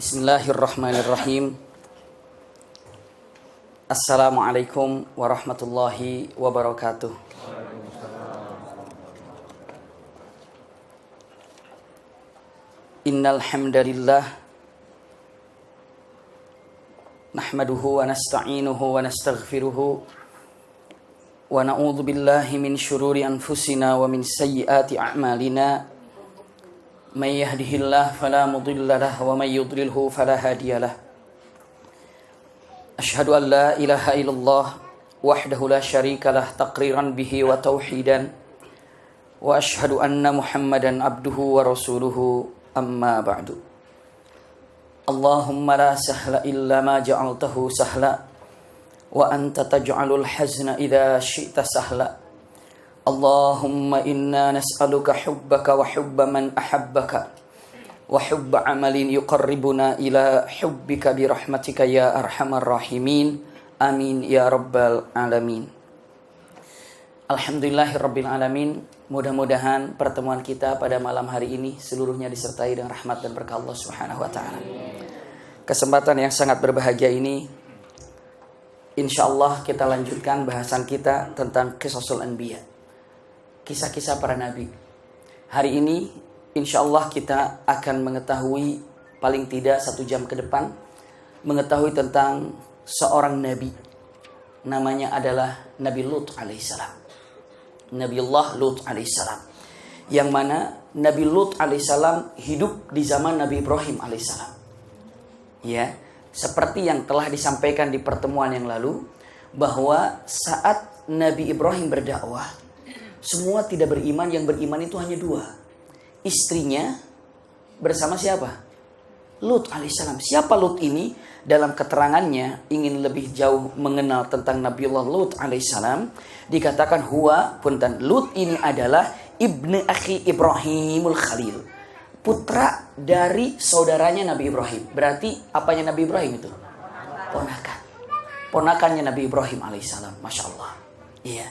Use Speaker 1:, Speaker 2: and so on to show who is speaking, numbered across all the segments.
Speaker 1: Bismillahirrahmanirrahim. Assalamualaikum warahmatullahi wabarakatuh. Innal hamdalillah nahmaduhu wa nasta'inuhu wa nastaghfiruhu wa na'udzu billahi min syururi anfusina wa min sayyiati a'malina. May yahdihillahu fala mudilla lahu wa may yudlilhu fala hadiyalah. Asyhadu an la ilaha illallah wahdahu la syarika lah taqriran bihi wa tauhidan wa asyhadu anna Muhammadan abduhu wa rasuluhu amma ba'du. Allahumma la sahla illa ma ja'altahu sahla wa anta taj'alul hazna idza syi'ta sahla. Allahumma inna nas'aluka hubbaka wa hubba man ahabbaka wa hubba amalin yuqarribuna ila hubbika bi rahmatika ya arhamar rahimin. Amin ya rabbal alamin. Alhamdulillahirabbil alamin. Mudah-mudahan pertemuan kita pada malam hari ini seluruhnya disertai dengan rahmat dan berkah Allah Subhanahu wa taala. Kesempatan yang sangat berbahagia ini, insyaallah kita lanjutkan bahasan kita tentang qisasul anbiya. Kisah-kisah para nabi. Hari ini insyaallah kita akan mengetahui paling tidak 1 jam ke depan mengetahui tentang seorang nabi. Namanya adalah Nabi Lut alaihissalam. Nabiullah Lut alaihissalam, yang mana Nabi Lut alaihissalam hidup di zaman Nabi Ibrahim alaihissalam. Ya, seperti yang telah disampaikan di pertemuan yang lalu, bahwa saat Nabi Ibrahim berdakwah, semua tidak beriman. Yang beriman itu hanya 2. Istrinya bersama siapa? Lut alaihissalam. Siapa Lut ini? Dalam keterangannya ingin lebih jauh mengenal tentang Nabiullah Lut alaihissalam, dikatakan Lut ini adalah ibnu akhi Ibrahimul Khalil, putra dari saudaranya Nabi Ibrahim. Berarti apanya Nabi Ibrahim itu? Ponakannya Nabi Ibrahim alaihissalam. Masya Allah. Iya.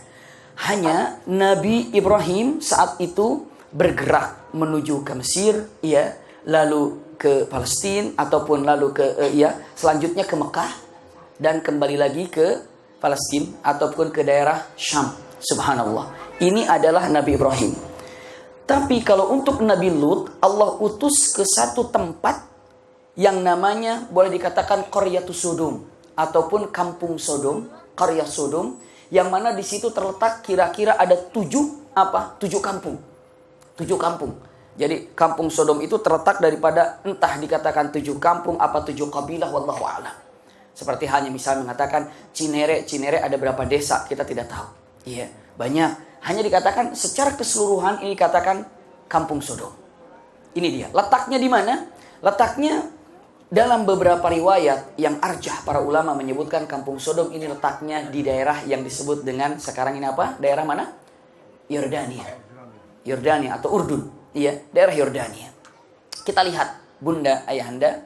Speaker 1: Hanya Nabi Ibrahim saat itu bergerak menuju ke Mesir, ya, lalu ke Palestina ataupun lalu ke selanjutnya ke Mekah dan kembali lagi ke Palestina ataupun ke daerah Syam. Subhanallah. Ini adalah Nabi Ibrahim. Tapi kalau untuk Nabi Lut, Allah utus ke satu tempat yang namanya boleh dikatakan Qaryatus Sodom ataupun kampung Sodom, Qaryah Sodom, yang mana di situ terletak kira-kira ada 7 kampung. 7 kampung. Jadi kampung Sodom itu terletak daripada entah dikatakan 7 kampung apa 7 kabilah, wallahu a'lam. Seperti hanya misalnya mengatakan Cinere ada berapa desa, kita tidak tahu. Iya, banyak. Hanya dikatakan secara keseluruhan ini dikatakan kampung Sodom. Ini dia. Letaknya di mana? Letaknya dalam beberapa riwayat yang arjah, para ulama menyebutkan kampung Sodom ini letaknya di daerah yang disebut dengan sekarang ini apa? Daerah mana? Yordania atau Urdun. Iya, daerah Yordania. Kita lihat, Bunda, Ayahanda,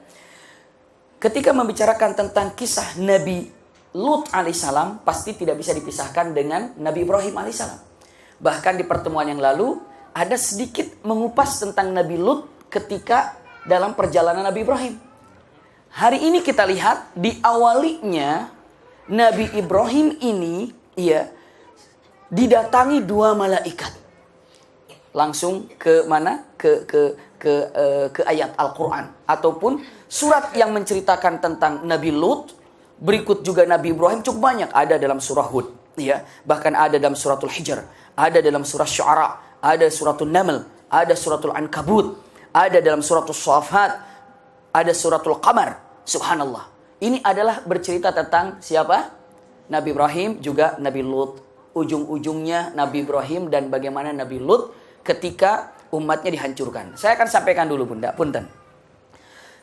Speaker 1: ketika membicarakan tentang kisah Nabi Lut alaihissalam, pasti tidak bisa dipisahkan dengan Nabi Ibrahim alaihissalam. Bahkan di pertemuan yang lalu, ada sedikit mengupas tentang Nabi Lut ketika dalam perjalanan Nabi Ibrahim. Hari ini kita lihat, diawalinya Nabi Ibrahim ini, didatangi 2 malaikat. Langsung ke mana? Ke ayat Al-Quran ataupun surat yang menceritakan tentang Nabi Lut. Berikut juga Nabi Ibrahim cukup banyak. Ada dalam surah Hud, ya. Bahkan ada dalam suratul Hijr, ada dalam surah Syu'ara, ada suratul Naml, ada suratul Ankabut, ada dalam suratul Shafat, ada suratul Qamar. Subhanallah. Ini adalah bercerita tentang siapa? Nabi Ibrahim juga Nabi Lut. Ujung-ujungnya Nabi Ibrahim dan bagaimana Nabi Lut ketika umatnya dihancurkan. Saya akan sampaikan dulu, Bunda, punten.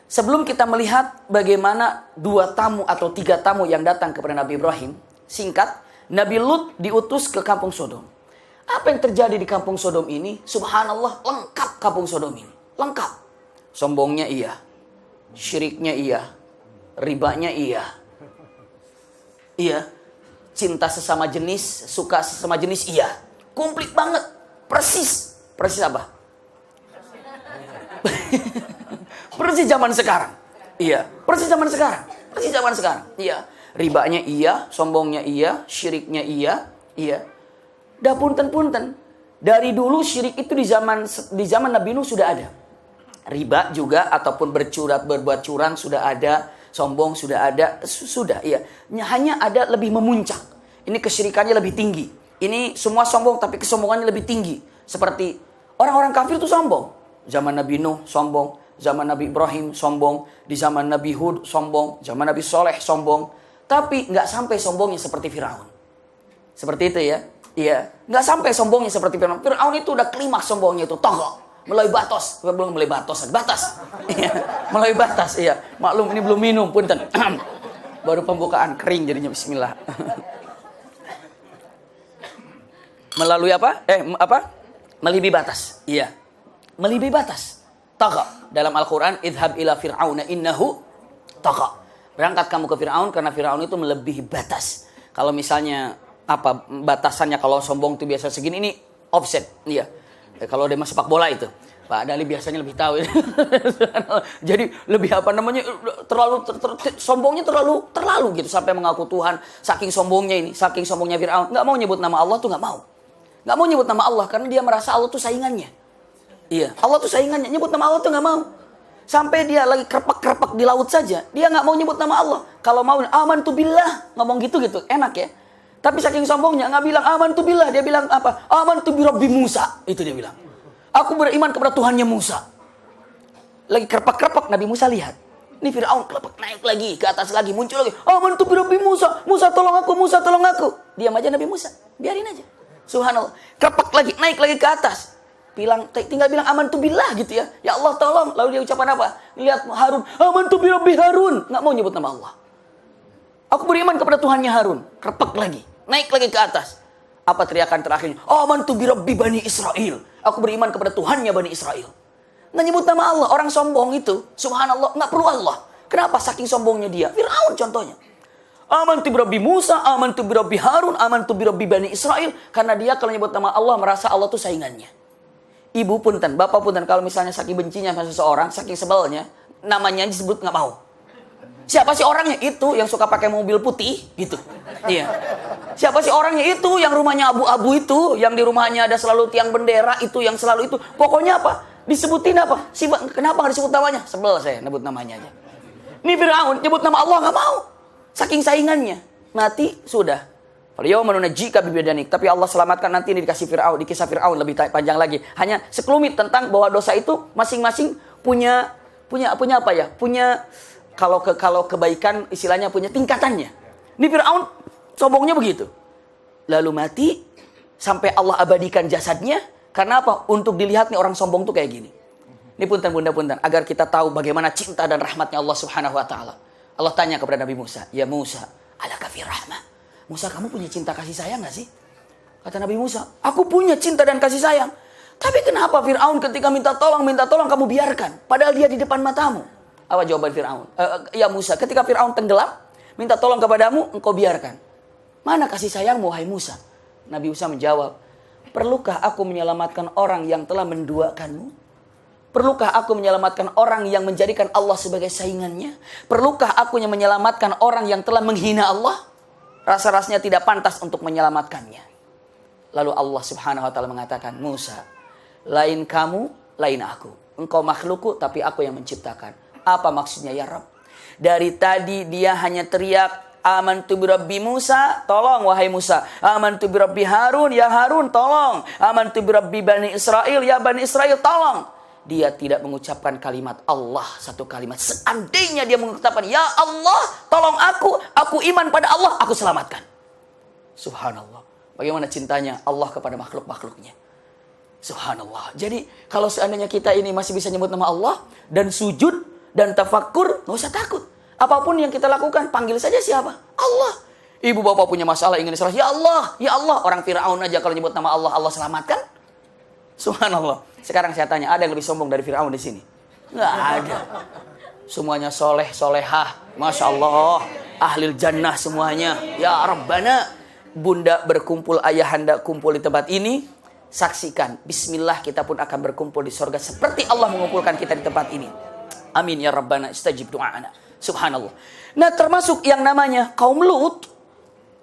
Speaker 1: Sebelum kita melihat bagaimana 2 tamu atau 3 tamu yang datang kepada Nabi Ibrahim, singkat, Nabi Lut diutus ke kampung Sodom. Apa yang terjadi di kampung Sodom ini? Subhanallah, lengkap kampung Sodom ini. Lengkap. Sombongnya iya, syiriknya iya, ribanya iya. Iya, cinta sesama jenis, suka sesama jenis iya. Komplit banget, persis. Persis apa? Persis zaman sekarang. Iya, persis zaman sekarang. Persis zaman sekarang. Iya. Ribanya iya, sombongnya iya, syiriknya iya, iya. Dah punten-punten. Dari dulu syirik itu di zaman Nabi Nuh sudah ada. Riba juga ataupun berbuat curang sudah ada, sombong sudah ada, sudah iya. Hanya ada lebih memuncak. Ini kesyirikannya lebih tinggi. Ini semua sombong tapi kesombongannya lebih tinggi. Seperti orang-orang kafir itu sombong. Zaman Nabi Nuh sombong, zaman Nabi Ibrahim sombong, di zaman Nabi Hud sombong, zaman Nabi Soleh sombong. Tapi nggak sampai sombongnya seperti Firaun. Seperti itu ya. Iya, nggak sampai sombongnya seperti Firaun. Firaun itu udah klimaks sombongnya itu, togok. Melalui batas, belum melalui batas. Iya, melalui batas, iya. Maklum ini belum minum, punten. Baru pembukaan kering jadinya bismillah. Melalui apa? Melebihi batas. Iya. Melebihi batas. Tagha. Dalam Al-Qur'an, idhab ila fir'auna innahu tagha. Berangkat kamu ke Firaun karena Firaun itu melebihi batas. Kalau misalnya batasannya kalau sombong itu biasa segini, ini offset. Iya. Kalau dia sepak bola itu, Pak Dali biasanya lebih tahu. Jadi lebih terlalu sombongnya terlalu gitu sampai mengaku Tuhan. Saking sombongnya Firaun, nggak mau nyebut nama Allah tuh nggak mau nyebut nama Allah karena dia merasa Allah tuh saingannya. Iya, Allah tuh saingannya, nyebut nama Allah tuh nggak mau. Sampai dia lagi kerpak di laut saja, dia nggak mau nyebut nama Allah. Kalau mau amantu billah, ngomong gitu enak ya. Tapi saking sombongnya nggak bilang amantu billah, dia bilang apa? Amantu bi Rabbi Musa. Itu dia bilang. Aku beriman kepada Tuhannya Musa. Lagi kerpak Nabi Musa lihat. Ini Firaun kelepak naik lagi ke atas lagi, muncul lagi. Amantu bi Rabbi Musa. Musa tolong aku. Diam aja Nabi Musa. Biarin aja. Subhanallah. Kerpak lagi, naik lagi ke atas. Tinggal bilang amantu billah gitu ya. Ya Allah tolong. Lalu dia ucapan apa? Lihat Harun. Amantu bi Rabbi Harun. Nggak mau nyebut nama Allah. Aku beriman kepada Tuhannya Harun. Kerpak lagi. Naik lagi ke atas. Apa teriakan terakhirnya? Amantu bi Rabbi Bani Israel. Aku beriman kepada Tuhannya Bani Israel. Nggak nyebut nama Allah. Orang sombong itu, subhanallah, nggak perlu Allah. Kenapa? Saking sombongnya dia. Firaun contohnya. Amantu bi Rabbi Musa, amantu bi Rabbi Harun, amantu bi Rabbi Bani Israel. Karena dia kalau nyebut nama Allah merasa Allah itu saingannya. Ibu punten, bapak punten, kalau misalnya saking bencinya sama seseorang, saking sebelnya, namanya disebut nggak mau. Siapa sih orangnya? Itu yang suka pakai mobil putih gitu. Iya. Siapa sih orangnya? Itu yang rumahnya abu-abu itu, yang di rumahnya ada selalu tiang bendera itu, yang selalu itu. Pokoknya apa? Disebutin apa? Kenapa nggak disebut namanya? Sebel saya nyebut namanya aja. Ini Firaun nyebut nama Allah nggak mau. Saking saingannya. Mati sudah. Beliau menunajika bibadanik. Tapi Allah selamatkan nanti ini dikasih Firaun, di kisah Firaun lebih panjang lagi. Hanya sekelumit tentang bahwa dosa itu masing-masing punya apa ya? Kalau kebaikan istilahnya punya tingkatannya. Ini Firaun sombongnya begitu. Lalu mati sampai Allah abadikan jasadnya. Karena apa? Untuk dilihat nih orang sombong tuh kayak gini. Ini punten bunda punten agar kita tahu bagaimana cinta dan rahmatnya Allah Subhanahu wa taala. Allah tanya kepada Nabi Musa, "Ya Musa, alaka fi rahmah?" Musa, kamu punya cinta kasih sayang enggak sih? Kata Nabi Musa, "Aku punya cinta dan kasih sayang." Tapi kenapa Firaun ketika minta tolong kamu biarkan? Padahal dia di depan matamu. Apa jawaban Firaun? Ya Musa, ketika Firaun tenggelam, minta tolong kepadamu, engkau biarkan. Mana kasih sayangmu, wahai Musa? Nabi Musa menjawab, perlukah aku menyelamatkan orang yang telah menduakanmu? Perlukah aku menyelamatkan orang yang menjadikan Allah sebagai saingannya? Perlukah aku yang menyelamatkan orang yang telah menghina Allah? Rasa-rasanya tidak pantas untuk menyelamatkannya. Lalu Allah Subhanahu wa taala mengatakan, Musa, lain kamu, lain aku. Engkau makhlukku, tapi aku yang menciptakan. Apa maksudnya ya Rabb? Dari tadi dia hanya teriak, amantu bi Rabbi Musa, tolong wahai Musa. Amantu bi Rabbi Harun, ya Harun, tolong. Amantu bi Rabbi Bani Israel, ya Bani Israel, tolong. Dia tidak mengucapkan kalimat Allah, satu kalimat. Seandainya dia mengucapkan, ya Allah, tolong aku iman pada Allah, aku selamatkan. Subhanallah. Bagaimana cintanya Allah kepada makhluk-makhluknya. Subhanallah. Jadi kalau seandainya kita ini masih bisa nyebut nama Allah dan sujud dan tafakkur, nggak usah takut. Apapun yang kita lakukan, panggil saja siapa? Allah. Ibu bapak punya masalah ingin disalah, ya Allah, ya Allah. Orang Firaun aja kalau nyebut nama Allah, Allah selamatkan. Subhanallah. Sekarang saya tanya, ada yang lebih sombong dari Firaun di sini? Nggak ada. Semuanya soleh, solehah, masya Allah, ahlil jannah semuanya. Ya Rabbana, bunda berkumpul, ayahanda kumpul di tempat ini. Saksikan, Bismillah kita pun akan berkumpul di sorga seperti Allah mengumpulkan kita di tempat ini. Amin ya Rabbana istajib du'ana. Subhanallah. Nah, termasuk yang namanya kaum Lut.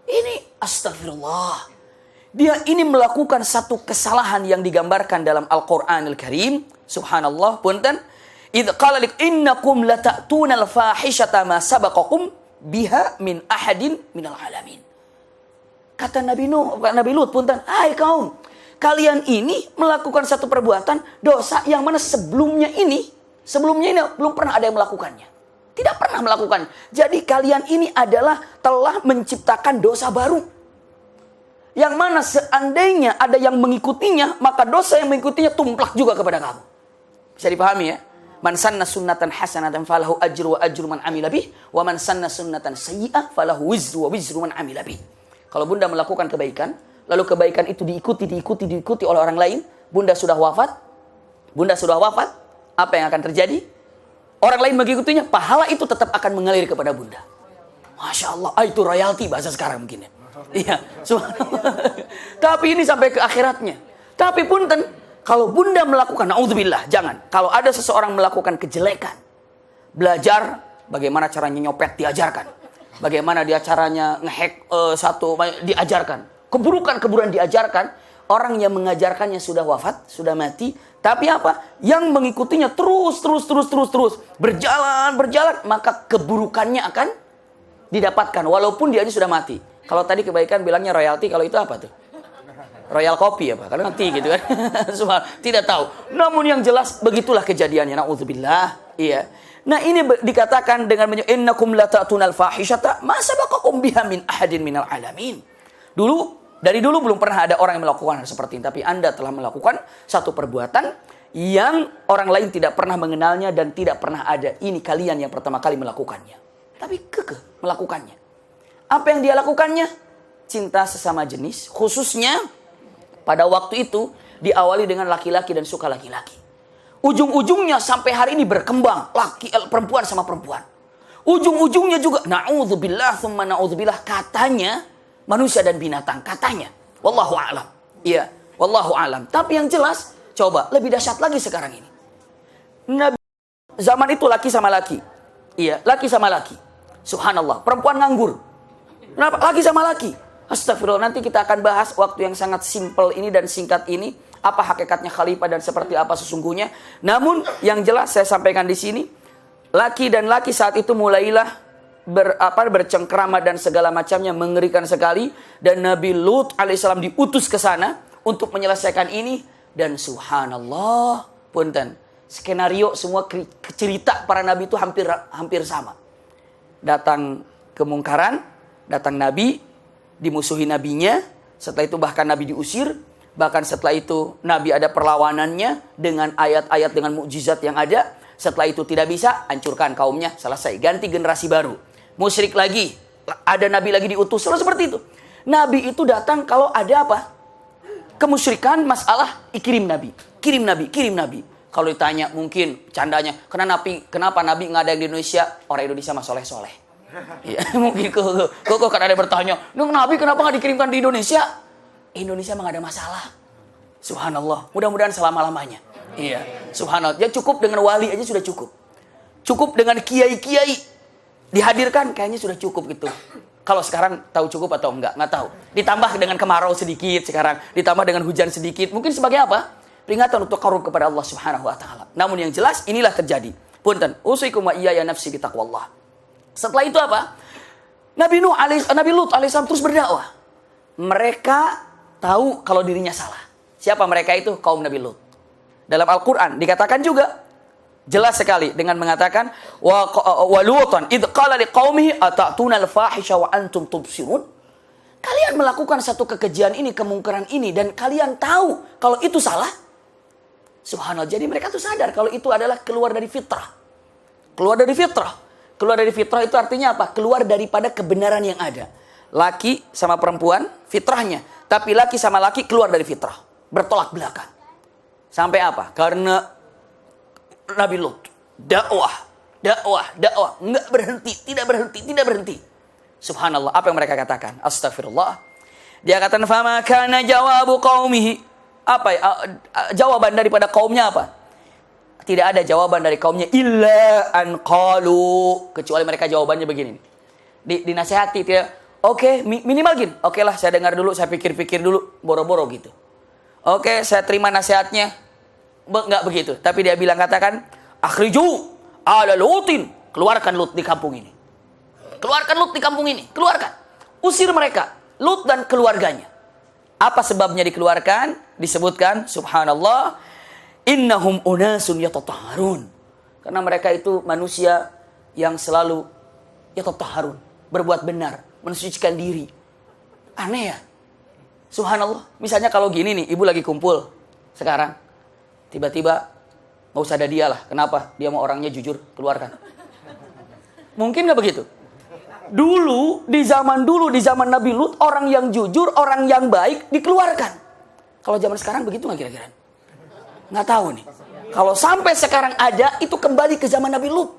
Speaker 1: Ini astagfirullah. Dia ini melakukan satu kesalahan yang digambarkan dalam Al-Qur'anul Karim. Subhanallah, punten. Idz qala lik innakum lata'tunal fahishata ma sabaqakum biha min ahadin minal alamin. Kata Nabi Lut, punten, hai kaum, kalian ini melakukan satu perbuatan dosa yang mana sebelumnya ini belum pernah ada yang melakukannya. Tidak pernah melakukannya. Jadi kalian ini adalah telah menciptakan dosa baru. Yang mana seandainya ada yang mengikutinya, maka dosa yang mengikutinya tumplak juga kepada kamu. Bisa dipahami ya? Man sanna sunnatan hasanatan falahu ajru wa ajru man amila bih, wa man sanna sunnatan sayyi'ah falahu wizru wa wizru man amila bih. Kalau bunda melakukan kebaikan, lalu kebaikan itu diikuti oleh orang lain, bunda sudah wafat, apa yang akan terjadi? Orang lain mengikutinya, pahala itu tetap akan mengalir kepada bunda. Masya Allah, itu royalti bahasa sekarang mungkin ya. Iya, tapi ini sampai ke akhiratnya. Tapi punten, kalau bunda melakukan, naudzubillah, jangan. Kalau ada seseorang melakukan kejelekan, belajar bagaimana caranya nyopet, diajarkan. Bagaimana dia caranya ngehack diajarkan. Keburukan diajarkan. Orang yang mengajarkannya sudah wafat, sudah mati. Tapi apa? Yang mengikutinya terus berjalan, maka keburukannya akan didapatkan walaupun dia sudah mati. Kalau tadi kebaikan bilangnya royalti, kalau itu apa tuh? Royal kopi ya Pak, karena nanti gitu kan. Tidak tahu. Namun yang jelas begitulah kejadiannya. Nauzubillah. Iya. Nah, ini dikatakan dengan innakum lata'tunal fahishata ma sabaqakum biha min ahadin minal alamin. Dari dulu belum pernah ada orang yang melakukan hal seperti ini. Tapi Anda telah melakukan satu perbuatan yang orang lain tidak pernah mengenalnya dan tidak pernah ada. Ini kalian yang pertama kali melakukannya. Tapi kekeh melakukannya. Apa yang dia lakukannya? Cinta sesama jenis. Khususnya pada waktu itu diawali dengan laki-laki dan suka laki-laki. Ujung-ujungnya sampai hari ini berkembang. Perempuan sama perempuan. Ujung-ujungnya juga na'udzubillah thumma na'udzubillah, katanya manusia dan binatang, katanya. Wallahu a'lam. Iya, wallahu a'lam. Tapi yang jelas, coba lebih dahsyat lagi sekarang ini. Nabi zaman itu laki sama laki. Iya, laki sama laki. Subhanallah, perempuan nganggur. Kenapa? Laki sama laki. Astagfirullah, nanti kita akan bahas waktu yang sangat simpel ini dan singkat ini, apa hakikatnya khalifah dan seperti apa sesungguhnya. Namun yang jelas saya sampaikan di sini, laki dan laki saat itu mulailah bercengkrama dan segala macamnya, mengerikan sekali. Dan Nabi Lut alaihissalam diutus ke sana untuk menyelesaikan ini. Dan subhanallah, punten, skenario semua cerita para nabi itu hampir sama. Datang kemungkaran, datang nabi, dimusuhi nabinya, setelah itu bahkan nabi diusir, bahkan setelah itu nabi ada perlawanannya dengan ayat-ayat, dengan mukjizat yang ada. Setelah itu tidak bisa, hancurkan kaumnya, selesai, ganti generasi baru. Musyrik lagi, ada nabi lagi diutus, selalu seperti itu. Nabi itu datang kalau ada apa? Kemusyrikan, masalah, kirim nabi. Kalau ditanya mungkin candanya, kenapa nabi nggak ada di Indonesia? Orang Indonesia mah soleh-soleh. Ya, mungkin kok kan ada yang bertanya, nabi kenapa nggak dikirimkan di Indonesia? Indonesia mah nggak ada masalah. Subhanallah, mudah-mudahan selama-lamanya. Iya, subhanallah. Ya cukup dengan wali aja sudah cukup. Cukup dengan kiai-kiai dihadirkan kayaknya sudah cukup gitu. Kalau sekarang tahu cukup atau enggak tahu. Ditambah dengan kemarau sedikit sekarang, ditambah dengan hujan sedikit. Mungkin sebagai apa? Peringatan untuk takarrub kepada Allah Subhanahu wa taala. Namun yang jelas inilah terjadi. Punten, usikum wa iyaya nafsi bitaqwallah. Setelah itu apa? Nabi Lut alaihissalam terus berdakwah. Mereka tahu kalau dirinya salah. Siapa mereka itu? Kaum Nabi Lut. Dalam Al-Qur'an dikatakan juga jelas sekali dengan mengatakan wa Lutan id qala liqaumihi atatuna al-fahisha wa antum tubsirun. Kalian melakukan satu kekejian ini, kemungkaran ini, dan kalian tahu kalau itu salah. Subhanallah. Jadi mereka tuh sadar kalau itu adalah keluar dari fitrah. Keluar dari fitrah itu artinya apa? Keluar daripada kebenaran yang ada. Laki sama perempuan fitrahnya, tapi laki sama laki keluar dari fitrah, bertolak belakang. Sampai apa? Karena Nabi Lut dakwah, enggak berhenti, tidak berhenti. Subhanallah, apa yang mereka katakan? Astagfirullah. Dia katakan fama kana jawabu qaumihi. Apa jawaban daripada kaumnya apa? tidak ada jawaban dari kaumnya illa an qalu, kecuali mereka jawabannya begini. Dinasehati tidak, oke, minimal gini. Oke lah, saya dengar dulu, saya pikir-pikir dulu, boro-boro gitu. Oke, saya terima nasihatnya. Enggak begitu, tapi dia bilang, katakan akhriju ala Lutin, keluarkan Lut di kampung ini. Keluarkan Lut di kampung ini, keluarkan. Usir mereka, Lut dan keluarganya. Apa sebabnya dikeluarkan? Disebutkan, subhanallah, innahum unasun yatatahharun. Karena mereka itu manusia yang selalu yatatahharun, berbuat benar, mensucikan diri. Aneh ya? Subhanallah. Misalnya kalau gini nih, ibu lagi kumpul sekarang. Tiba-tiba, nggak usah ada dia lah. Kenapa? Dia mau orangnya jujur, keluarkan. Mungkin nggak begitu? Dulu, di zaman Nabi Lut, orang yang jujur, orang yang baik dikeluarkan. Kalau zaman sekarang begitu nggak kira-kira? Nggak tahu nih. Kalau sampai sekarang ada, itu kembali ke zaman Nabi Lut.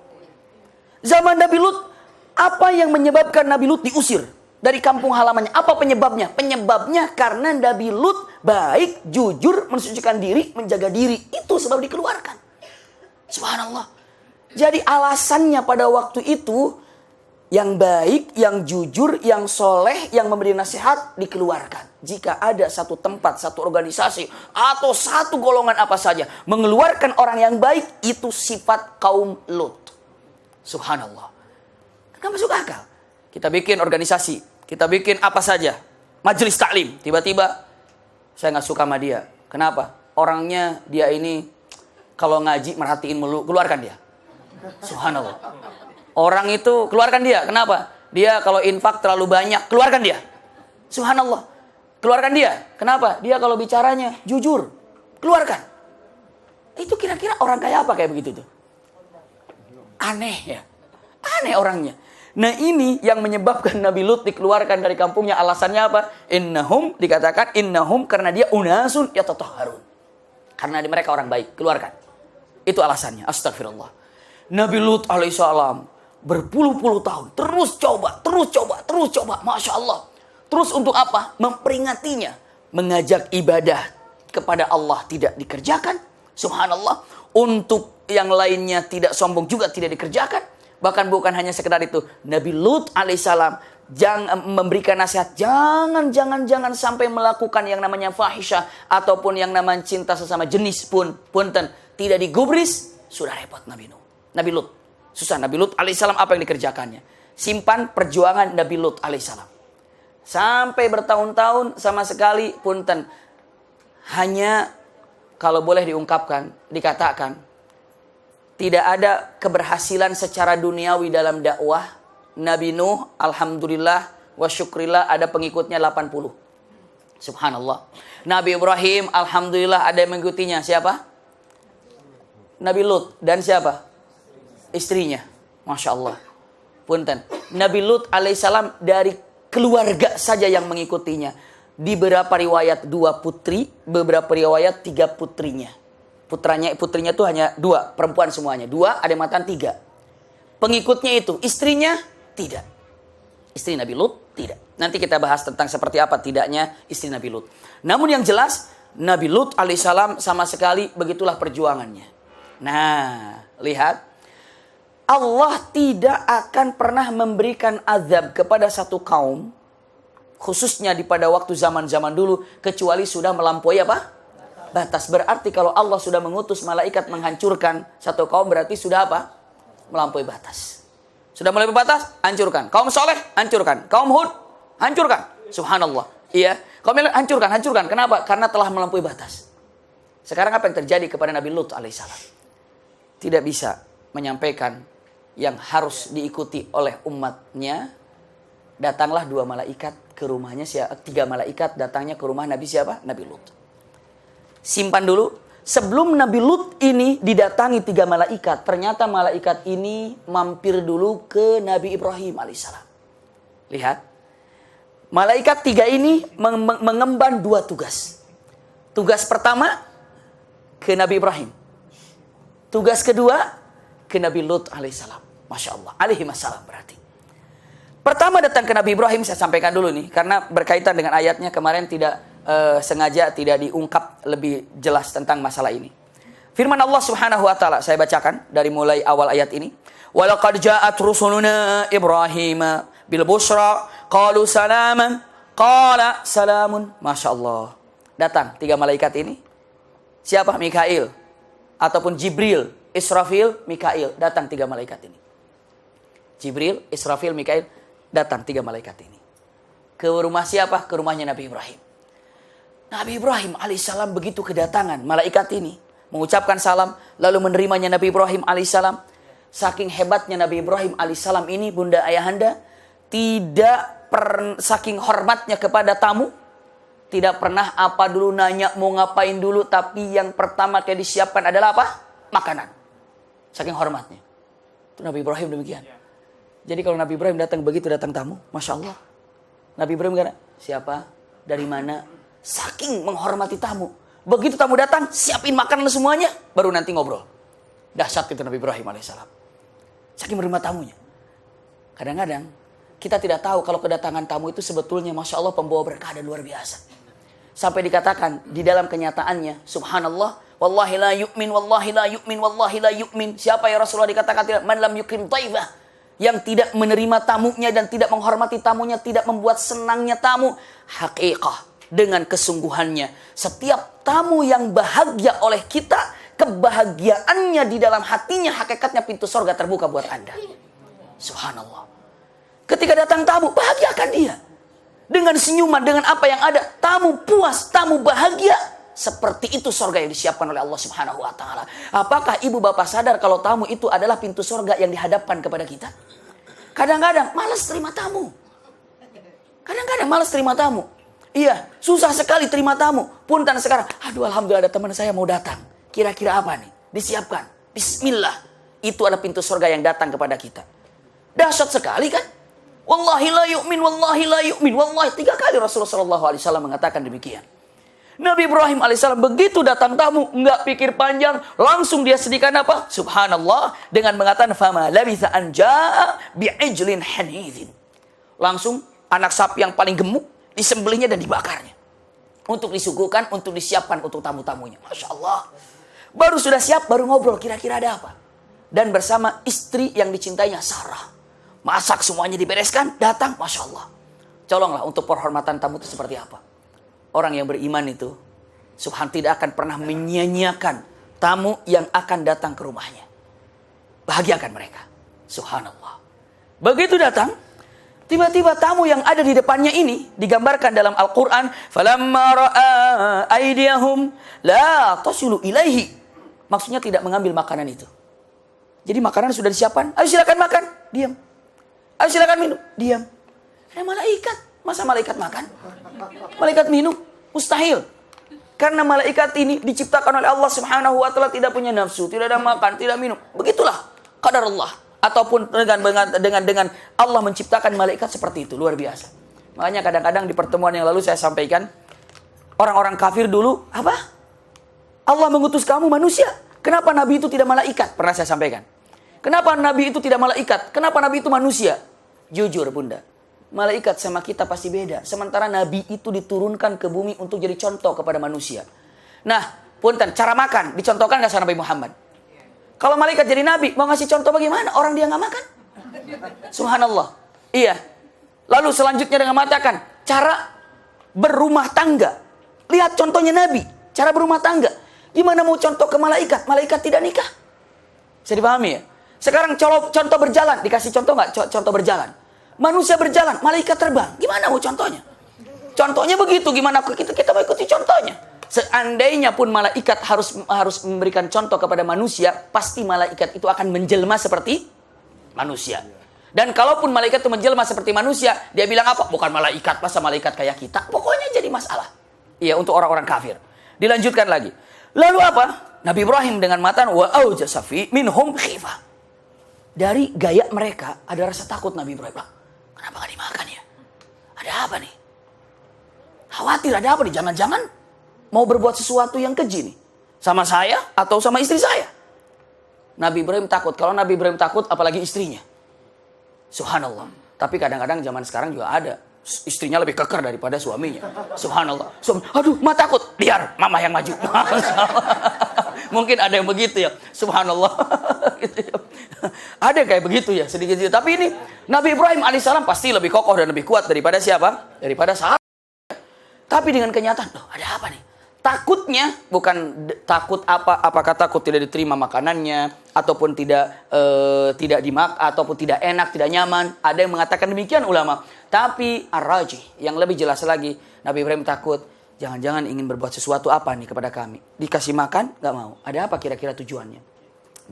Speaker 1: Zaman Nabi Lut, apa yang menyebabkan Nabi Lut diusir dari kampung halamannya? Apa penyebabnya? Penyebabnya karena Nabi Lut baik, jujur, mensucikan diri, menjaga diri. Itu sebab dikeluarkan. Subhanallah. Jadi alasannya pada waktu itu, yang baik, yang jujur, yang soleh, yang memberi nasihat dikeluarkan. Jika ada satu tempat, satu organisasi, atau satu golongan apa saja mengeluarkan orang yang baik, itu sifat kaum Lut. Subhanallah. Kan masuk akal. Kita bikin organisasi, kita bikin apa saja, majelis taklim, tiba-tiba saya nggak suka sama dia. Kenapa? Orangnya dia ini kalau ngaji merhatiin mulu, keluarkan dia. Subhanallah. Orang itu keluarkan dia. Kenapa? Dia kalau infak terlalu banyak, keluarkan dia. Subhanallah. Keluarkan dia. Kenapa? Dia kalau bicaranya jujur, keluarkan. Itu kira-kira orang kayak apa kayak begitu tuh? Aneh ya. Aneh orangnya. Nah ini yang menyebabkan Nabi Lut dikeluarkan dari kampungnya. Alasannya apa? Innahum, dikatakan innahum karena dia unasun yatatahharun. Karena mereka orang baik, keluarkan. Itu alasannya. Astagfirullah. Nabi Lut alaihissalam berpuluh-puluh tahun terus coba. Masya Allah. Terus untuk apa? Memperingatinya. Mengajak ibadah kepada Allah tidak dikerjakan. Subhanallah. Untuk yang lainnya tidak sombong juga tidak dikerjakan. Bahkan bukan hanya sekedar itu. Nabi Lut alaihissalam memberikan nasihat. Jangan sampai melakukan yang namanya fahisyah. Ataupun yang namanya cinta sesama jenis pun. Punten. Tidak digubris. Sudah repot Nabi Lut. Susah. Nabi Lut alaihissalam apa yang dikerjakannya? Simpan perjuangan Nabi Lut alaihissalam. Sampai bertahun-tahun sama sekali punten. Hanya kalau boleh diungkapkan, dikatakan. Tidak ada keberhasilan secara duniawi dalam dakwah. Nabi Nuh alhamdulillah wa syukrillah ada pengikutnya 80. Subhanallah. Nabi Ibrahim alhamdulillah ada yang mengikutinya. Siapa? Nabi Lut. Dan siapa? Istrinya. Masya Allah. Punten. Nabi Lut alaihissalam dari keluarga saja yang mengikutinya. Di beberapa riwayat 2 putri, beberapa riwayat 3 putrinya. Putrinya itu hanya 2, perempuan semuanya. 2, ada yang mengatakan 3. Pengikutnya itu, istrinya tidak. Istri Nabi Lut tidak. Nanti kita bahas tentang seperti apa tidaknya istri Nabi Lut. Namun yang jelas, Nabi Lut alaihissalam sama sekali begitulah perjuangannya. Nah, lihat. Allah tidak akan pernah memberikan azab kepada satu kaum, khususnya pada waktu zaman-zaman dulu, kecuali sudah melampaui apa? Batas. Berarti kalau Allah sudah mengutus malaikat menghancurkan satu kaum, berarti sudah apa? Melampaui batas. Sudah melampaui batas, hancurkan. Kaum soleh, hancurkan. Kaum Hud, hancurkan. Subhanallah. Iya. Kaum hancurkan. Kenapa? Karena telah melampaui batas. Sekarang apa yang terjadi kepada Nabi Lut alaihissalam? Tidak bisa menyampaikan yang harus diikuti oleh umatnya. Datanglah 2 malaikat ke rumahnya. 3 malaikat datangnya ke rumah Nabi siapa? Nabi Lut. Simpan dulu. Sebelum Nabi Lut ini didatangi 3 malaikat, ternyata malaikat ini mampir dulu ke Nabi Ibrahim alaihissalam. Lihat. Malaikat 3 ini mengemban 2 tugas. Tugas pertama ke Nabi Ibrahim. Tugas kedua ke Nabi Lut alaihissalam. Masya Allah. Alaihi wassalam berarti. Pertama datang ke Nabi Ibrahim, saya sampaikan dulu nih. Karena berkaitan dengan ayatnya kemarin tidak sengaja tidak diungkap lebih jelas tentang masalah ini. Firman Allah Subhanahu wa taala, saya bacakan dari mulai awal ayat ini. Walaqad ja'at rusuluna Ibrahim bil busyra qalu salaman qala salamun. Masya Allah. Datang 3 malaikat ini. Siapa? Mikail ataupun Jibril, Israfil, Mikail. Datang 3 malaikat ini. Jibril, Israfil, Mikail. Datang 3 malaikat ini. Ke rumah siapa? Ke rumahnya Nabi Ibrahim. Nabi Ibrahim alaihissalam begitu kedatangan malaikat ini, mengucapkan salam, lalu menerimanya Nabi Ibrahim alaihissalam. Saking hebatnya Nabi Ibrahim alaihissalam ini, bunda ayahanda, saking hormatnya kepada tamu, tidak pernah apa dulu nanya mau ngapain dulu, tapi yang pertama kayak disiapkan adalah apa? Makanan. Saking hormatnya. Itu Nabi Ibrahim demikian. Jadi kalau Nabi Ibrahim datang begitu, datang tamu, Masya Allah. Nabi Ibrahim kata, siapa? Dari mana? Saking menghormati tamu. Begitu tamu datang, siapin makanan semuanya, baru nanti ngobrol. Dahsyat itu Nabi Ibrahim alaihissalam. Saking menerima tamunya. Kadang-kadang kita tidak tahu kalau kedatangan tamu itu sebetulnya Masya Allah pembawa berkah dan luar biasa. Sampai dikatakan di dalam kenyataannya, subhanallah, wallahi la yu'min, wallahi la yu'min, wallahi la yu'min. Siapa ya Rasulullah dikatakan tidak, man lam yukrim taifah, yang tidak menerima tamunya dan tidak menghormati tamunya, tidak membuat senangnya tamu. Haqiqah, dengan kesungguhannya, setiap tamu yang bahagia oleh kita, kebahagiaannya di dalam hatinya, hakikatnya pintu surga terbuka buat Anda. Subhanallah. Ketika datang tamu, bahagiakan dia. Dengan senyuman, dengan apa yang ada. Tamu puas, tamu bahagia. Seperti itu surga yang disiapkan oleh Allah Subhanahu wa ta'ala. Apakah ibu bapak sadar kalau tamu itu adalah pintu surga yang dihadapkan kepada kita? Kadang-kadang malas terima tamu. Kadang-kadang malas terima tamu. Iya, susah sekali terima tamu. Punten sekarang, aduh alhamdulillah ada teman saya mau datang. Kira-kira apa nih? Disiapkan. Bismillah. Itu ada pintu surga yang datang kepada kita. Dahsyat sekali kan? Wallahi la yu'min, wallahi la yu'min. Wallahi 3 kali Rasulullah SAW mengatakan demikian. Nabi Ibrahim alaihissalam begitu datang tamu, enggak pikir panjang, langsung dia sediakan apa? Subhanallah, dengan mengatakan fama labitha an jaa bi'ijlin hanidhin. Langsung anak sapi yang paling gemuk disembelihnya dan dibakarnya. Untuk disuguhkan, untuk disiapkan untuk tamu-tamunya. Masya Allah. Baru sudah siap, baru ngobrol kira-kira ada apa. Dan bersama istri yang dicintainya, Sarah. Masak semuanya dibereskan, datang, Masya Allah. Colonglah untuk penghormatan tamu itu seperti apa. Orang yang beriman itu, subhan tidak akan pernah menyia-nyiakan tamu yang akan datang ke rumahnya. Bahagiakan mereka. Subhanallah. Begitu datang, tiba-tiba tamu yang ada di depannya ini digambarkan dalam Al-Quran. Falamma ra'a aydiyahum la tasilu ilaihi. Maksudnya tidak mengambil makanan itu. Jadi makanan sudah disiapkan. Ayo silakan makan. Diam. Ayo silakan minum. Diam. Ada malaikat. Masa malaikat makan? Malaikat minum? Mustahil. Karena malaikat ini diciptakan oleh Allah Subhanahu wa ta'ala tidak punya nafsu. Tidak ada makan, tidak minum. Begitulah qadar Allah. Ataupun dengan Allah menciptakan malaikat seperti itu. Luar biasa. Makanya kadang-kadang di pertemuan yang lalu saya sampaikan. Orang-orang kafir dulu. Apa? Allah mengutus kamu manusia. Kenapa Nabi itu tidak malaikat? Pernah saya sampaikan. Kenapa Nabi itu tidak malaikat? Kenapa Nabi itu manusia? Jujur bunda. Malaikat sama kita pasti beda. Sementara Nabi itu diturunkan ke bumi untuk jadi contoh kepada manusia. Nah, punten, cara makan dicontohkan nggak sama Nabi Muhammad? Kalau malaikat jadi nabi, mau ngasih contoh bagaimana? Orang dia nggak makan. Subhanallah. Iya. Lalu selanjutnya dengan mengatakan, cara berumah tangga. Lihat contohnya nabi. Cara berumah tangga. Gimana mau contoh ke malaikat? Malaikat tidak nikah. Bisa dipahami ya? Sekarang contoh berjalan. Dikasih contoh nggak? Contoh berjalan. Manusia berjalan, malaikat terbang. Gimana mau contohnya? Contohnya begitu. Gimana kita mau ikuti contohnya? Seandainya pun malaikat harus memberikan contoh kepada manusia, pasti malaikat itu akan menjelma seperti manusia. Dan kalaupun malaikat itu menjelma seperti manusia, dia bilang apa? Bukan malaikat, masa malaikat kayak kita? Pokoknya jadi masalah. Iya, untuk orang-orang kafir. Dilanjutkan lagi. Lalu apa? Nabi Ibrahim dengan matan wa aujasa fi minhum khifah. Dari gaya mereka ada rasa takut Nabi Ibrahim. Kenapa gak dimakan ya? Ada apa nih? Khawatir ada apa nih? Jangan-jangan mau berbuat sesuatu yang keji nih. Sama saya atau sama istri saya. Nabi Ibrahim takut. Kalau Nabi Ibrahim takut, apalagi istrinya. Subhanallah. Tapi kadang-kadang zaman sekarang juga ada. Istrinya lebih keker daripada suaminya. Subhanallah. Aduh, ma takut. Biar mama yang maju. Mungkin ada yang begitu ya. Subhanallah. Gitu ya. Ada kayak begitu ya, sedikit-sedikit. Tapi ini Nabi Ibrahim alaihissalam pasti lebih kokoh dan lebih kuat daripada siapa? Daripada Sarah. Tapi dengan kenyataan, loh ada apa nih? Takutnya bukan takut apakah takut tidak diterima makanannya ataupun tidak dimakan ataupun tidak enak, tidak nyaman. Ada yang mengatakan demikian ulama. Tapi ar-rajih yang lebih jelas lagi, Nabi Ibrahim takut jangan-jangan ingin berbuat sesuatu apa nih kepada kami. Dikasih makan nggak mau. Ada apa kira-kira tujuannya?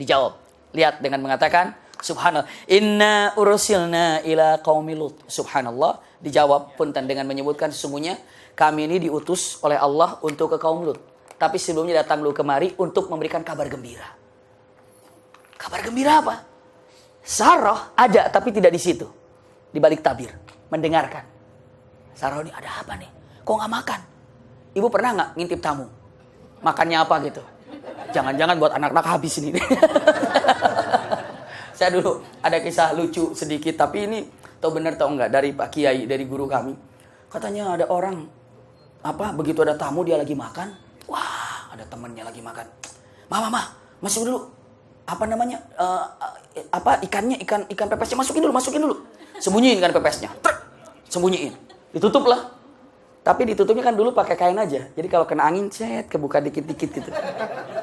Speaker 1: Dijawab. Lihat dengan mengatakan subhanallah, inna ursilna ila qaumi Lut. Subhanallah, dijawab punten dengan menyebutkan sesungguhnya kami ini diutus oleh Allah untuk ke kaum Lut. Tapi sebelumnya datang dulu kemari untuk memberikan kabar gembira. Kabar gembira apa? Sarah ada tapi tidak di situ. Di balik tabir, mendengarkan. Sarah ini ada apa nih? Kok nggak makan? Ibu pernah nggak ngintip tamu? Makannya apa gitu? Jangan-jangan buat anak-anak habis ini. Saya dulu ada kisah lucu sedikit, tapi ini tahu benar tahu enggak dari Pak Kiai, dari guru kami. Katanya ada orang begitu ada tamu dia lagi makan, wah ada temannya lagi makan. Mama, masuk dulu. Apa namanya? Ikan pepesnya masukin dulu. Sembunyiin ikan pepesnya. Sembunyiin. Ditutup lah. Tapi ditutupnya kan dulu pakai kain aja. Jadi kalau kena angin, kebuka dikit-dikit gitu.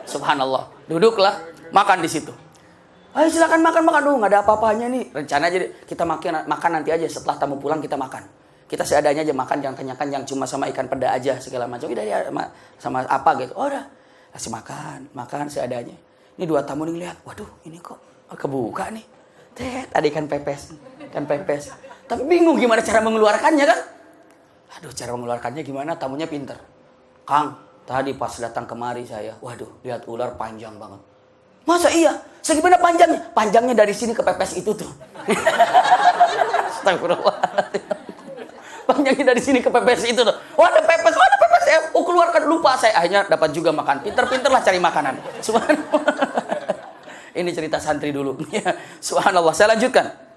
Speaker 1: Subhanallah. Duduklah, makan di situ. Ayo silakan makan. Nggak ada apa-apanya nih. Rencana aja kita makan nanti aja setelah tamu pulang kita makan. Kita seadanya aja makan, jangan kenyang cuma sama ikan peda aja segala macam. Udah sama apa gitu. Oh udah. Kasih makan seadanya. Ini dua tamu nih lihat. Waduh, ini kok kebuka nih. Ada ikan pepes. Tapi bingung gimana cara mengeluarkannya kan? Aduh, cara mengeluarkannya gimana? Tamunya pinter. Kang, tadi pas datang kemari saya, waduh, lihat ular panjang banget. Masa iya? Segimana panjangnya? Panjangnya dari sini ke pepes itu tuh. Astagfirullah. Panjangnya dari sini ke pepes itu tuh. Oh, ada pepes. Keluarkan, lupa saya. Akhirnya dapat juga makan. Pinter-pinter lah cari makanan. Subhanallah. Ini cerita santri dulu. Subhanallah. Saya lanjutkan.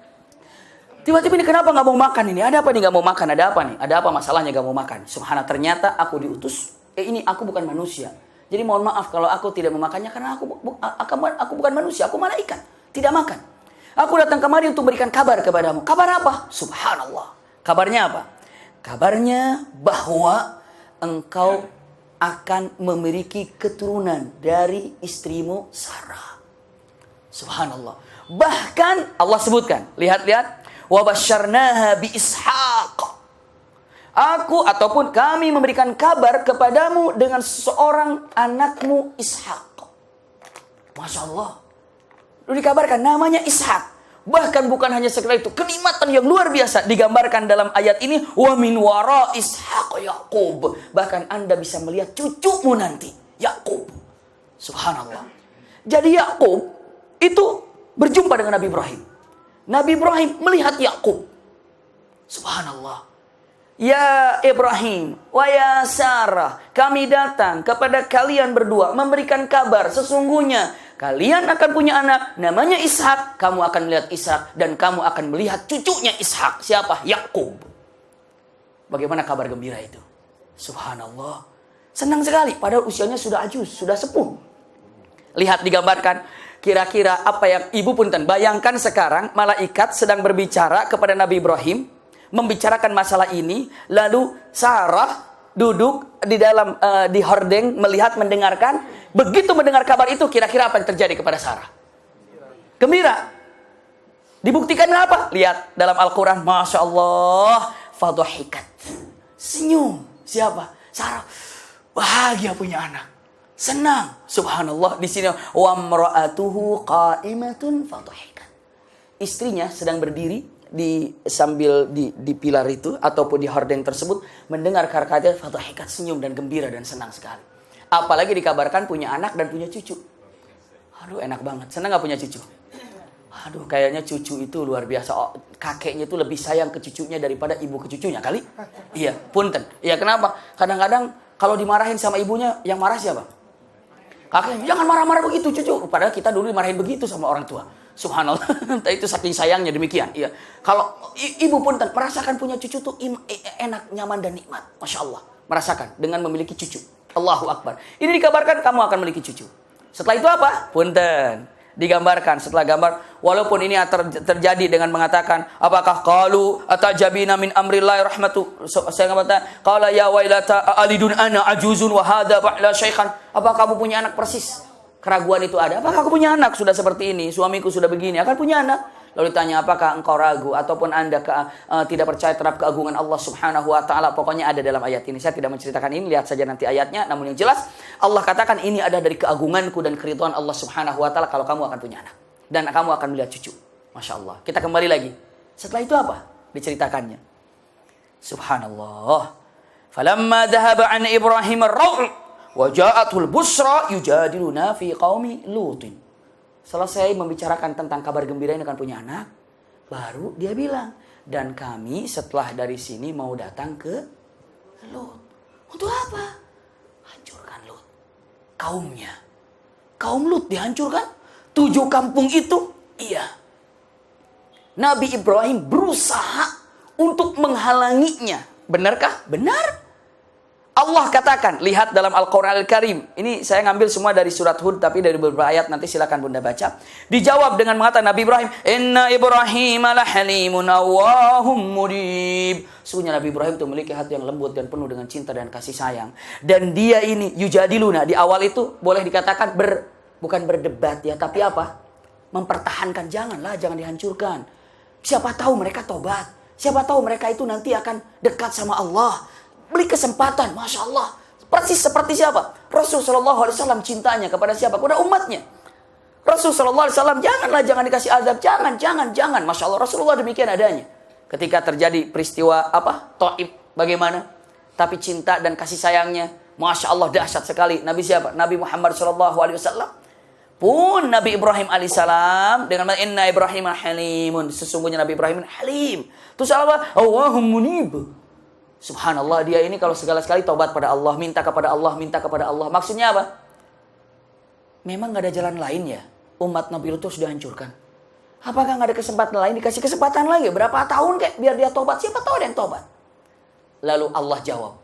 Speaker 1: Tiba-tiba ini kenapa nggak mau makan ini? Ada apa nih nggak mau makan? Ada apa nih? Ada apa masalahnya nggak mau makan? Subhanallah, ternyata aku diutus. Ini aku bukan manusia. Jadi mohon maaf kalau aku tidak memakannya karena aku bukan manusia. Aku malaikat. Tidak makan. Aku datang kemari untuk berikan kabar kepadamu. Kabar apa? Subhanallah. Kabarnya apa? Kabarnya bahwa engkau akan memiliki keturunan dari istrimu Sarah. Subhanallah. Bahkan Allah sebutkan. Lihat. Wa basyarnaha bi Ishaq. Aku ataupun kami memberikan kabar kepadamu dengan seorang anakmu Ishaq. Masya Allah. Lalu dikabarkan namanya Ishaq. Bahkan bukan hanya sekedar itu, kenikmatan yang luar biasa digambarkan dalam ayat ini. Wa min wara Ishaq Yaqub. Bahkan Anda bisa melihat cucumu nanti, Yaqub. Subhanallah. Jadi Yaqub itu berjumpa dengan Nabi Ibrahim. Nabi Ibrahim melihat Yakub. Subhanallah. Ya Ibrahim, wa ya Sarah, kami datang kepada kalian berdua memberikan kabar sesungguhnya kalian akan punya anak namanya Ishak. Kamu akan melihat Ishak dan kamu akan melihat cucunya Ishak. Siapa? Yakub. Bagaimana kabar gembira itu? Subhanallah. Senang sekali padahal usianya sudah ajus, sudah sepuh. Lihat digambarkan. Kira-kira apa yang ibu punten bayangkan sekarang malaikat sedang berbicara kepada Nabi Ibrahim, membicarakan masalah ini, lalu Sarah duduk di dalam di hordeng melihat mendengarkan. Begitu mendengar kabar itu, kira-kira apa yang terjadi kepada Sarah? Gembira. Dibuktikan apa? Lihat dalam Al-Quran, Masya Allah, fadhahikat. Senyum. Siapa? Sarah. Bahagia punya anak. Senang. Subhanallah. Di sini wa imra'atuhu qa'imatun fadhahikat. Istrinya sedang berdiri sambil di pilar itu ataupun di hordeng tersebut mendengar kata-kata fadhahikat, senyum dan gembira dan senang sekali. Apalagi dikabarkan punya anak dan punya cucu. Aduh, enak banget. Senang enggak punya cucu? Aduh, kayaknya cucu itu luar biasa. Oh, kakeknya itu lebih sayang ke cucunya daripada ibu ke cucunya kali. Iya, punten. Iya, kenapa? Kadang-kadang kalau dimarahin sama ibunya, yang marah siapa? Kakek, jangan marah-marah begitu cucu. Padahal kita dulu dimarahin begitu sama orang tua. Subhanallah. Itu saking sayangnya demikian. Iya. Kalau ibu pun merasakan punya cucu tuh enak, nyaman dan nikmat. Masya Allah. Merasakan dengan memiliki cucu. Allahu Akbar. Ini dikabarkan kamu akan memiliki cucu. Setelah itu apa? Punten. Digambarkan setelah gambar, walaupun ini terjadi dengan mengatakan, apakah qalu atajabina min amrillahi rahmatu, saya kata qala ya wailata alidun ana ajuzun wa hadha ba'la syaikhan. Apakah kamu punya anak? Persis keraguan itu ada. Apakah aku punya anak sudah seperti ini, suamiku sudah begini, akan punya anak? Lalu ditanya, apakah engkau ragu ataupun Anda tidak percaya terhadap keagungan Allah Subhanahu wa taala? Pokoknya ada dalam ayat ini. Saya tidak menceritakan ini, lihat saja nanti ayatnya. Namun yang jelas Allah katakan ini ada dari keagunganku dan keridhaan Allah Subhanahu wa taala kalau kamu akan punya anak dan kamu akan melihat cucu. Masya Allah. Kita kembali lagi. Setelah itu apa? Diceritakannya. Subhanallah. Falamma dhahaba an Ibrahim ar-raw' wa ja'atul busra yujadiluna fi qaumi Lutin. Selesai membicarakan tentang kabar gembira ini akan punya anak, baru dia bilang, dan kami setelah dari sini mau datang ke Lut. Untuk apa? Hancurkan Lut. Kaumnya. Kaum Lut dihancurkan. 7 kampung itu, iya. Nabi Ibrahim berusaha untuk menghalanginya. Benarkah? Benar. Allah katakan, lihat dalam Al-Quran Al-Karim. Ini saya ngambil semua dari surat Hud, tapi dari beberapa ayat nanti silakan Bunda baca. Dijawab dengan mengatakan Nabi Ibrahim, Inna Ibrahim la halimun awahum mudib. Sungguhnya Nabi Ibrahim itu memiliki hati yang lembut dan penuh dengan cinta dan kasih sayang. Dan dia ini, yujadiluna, di awal itu boleh dikatakan bukan berdebat ya, tapi apa? Mempertahankan, jangan dihancurkan. Siapa tahu mereka tobat. Siapa tahu mereka itu nanti akan dekat sama Allah. Beri kesempatan, Masya Allah. Persis seperti siapa? Rasulullah SAW cintanya kepada siapa? Kepada umatnya. Rasulullah SAW jangan dikasih azab. Jangan. Masya Allah, Rasulullah demikian adanya. Ketika terjadi peristiwa Taif, bagaimana? Tapi cinta dan kasih sayangnya, Masya Allah, dahsyat sekali. Nabi siapa? Nabi Muhammad SAW. Pun Nabi Ibrahim alaihissalam dengan inna Ibrahim halimun. Sesungguhnya Nabi Ibrahim halim. Terus apa? Allahum munib. Subhanallah, dia ini kalau segala sekali taubat pada Allah, minta kepada Allah. Maksudnya apa? Memang gak ada jalan lain ya? Umat Nabi Lut sudah hancurkan. Apakah gak ada kesempatan lain? Dikasih kesempatan lagi. Berapa tahun kayak biar dia taubat? Siapa tahu ada yang taubat. Lalu Allah jawab.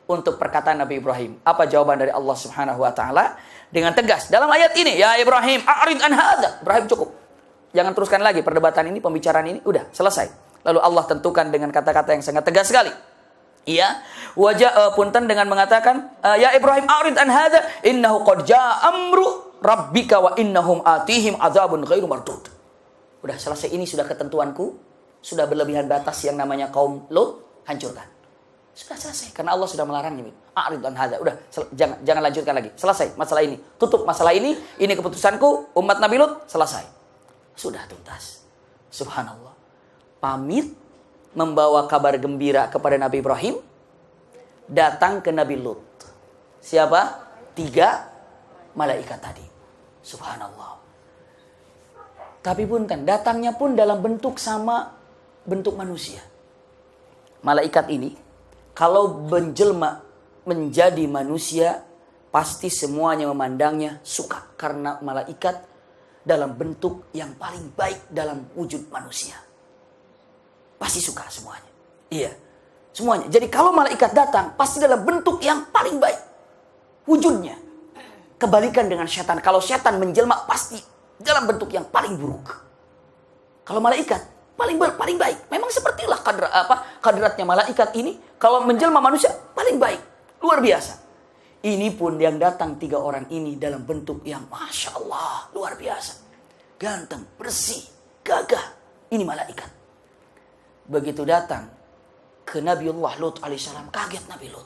Speaker 1: Untuk perkataan Nabi Ibrahim. Apa jawaban dari Allah Subhanahu wa ta'ala? Dengan tegas. Dalam ayat ini. Ya Ibrahim, a'rid an hadza. Ibrahim cukup. Jangan teruskan lagi perdebatan ini, pembicaraan ini. Udah, selesai. Lalu Allah tentukan dengan kata-kata yang sangat tegas sekali. Iya, punten dengan mengatakan, ya Ibrahim a'rid an hadza innahu qad jaa amru rabbika wa innahum atihim adzabun ghairu mardud. Udah selesai, ini sudah ketentuanku, sudah berlebihan batas yang namanya kaum Lut, hancurkan. Sudah selesai karena Allah sudah melarangnya. A'rid an hadza. Udah, jangan lanjutkan lagi. Selesai masalah ini. Tutup masalah ini keputusanku, umat Nabi Lut, selesai. Sudah tuntas. Subhanallah. Pamit membawa kabar gembira kepada Nabi Ibrahim, datang ke Nabi Lut. Siapa? 3 malaikat tadi. Subhanallah. Tapi punten, datangnya pun dalam bentuk sama bentuk manusia. Malaikat ini, kalau menjelma menjadi manusia, pasti semuanya memandangnya suka. Karena malaikat dalam bentuk yang paling baik dalam wujud manusia. Pasti suka semuanya. Iya. Semuanya. Jadi kalau malaikat datang, pasti dalam bentuk yang paling baik. Wujudnya. Kebalikan dengan setan. Kalau setan menjelma, pasti dalam bentuk yang paling buruk. Kalau malaikat, paling baik. Memang sepertilah kadratnya malaikat ini. Kalau menjelma manusia, paling baik. Luar biasa. Ini pun yang datang 3 orang ini dalam bentuk yang Masya Allah. Luar biasa. Ganteng, bersih, gagah. Ini malaikat. Begitu datang ke Nabiullah Lut alaihissalam, kaget Nabi Lut.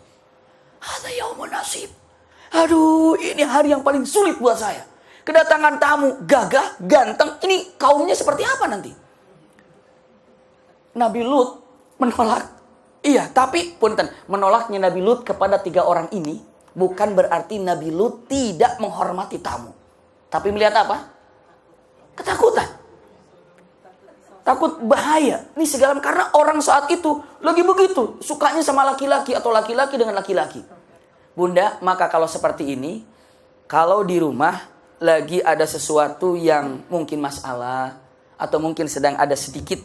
Speaker 1: Hadza yaumun nasib. Aduh, ini hari yang paling sulit buat saya. Kedatangan tamu gagah, ganteng, ini kaumnya seperti apa nanti? Nabi Lut menolak. Iya, tapi punten, menolaknya Nabi Lut kepada 3 orang ini bukan berarti Nabi Lut tidak menghormati tamu. Tapi melihat apa? Ketakutan. Takut bahaya. Ini segala karena orang saat itu lagi begitu. Sukanya sama laki-laki atau laki-laki dengan laki-laki. Bunda, maka kalau seperti ini, kalau di rumah lagi ada sesuatu yang mungkin masalah, atau mungkin sedang ada sedikit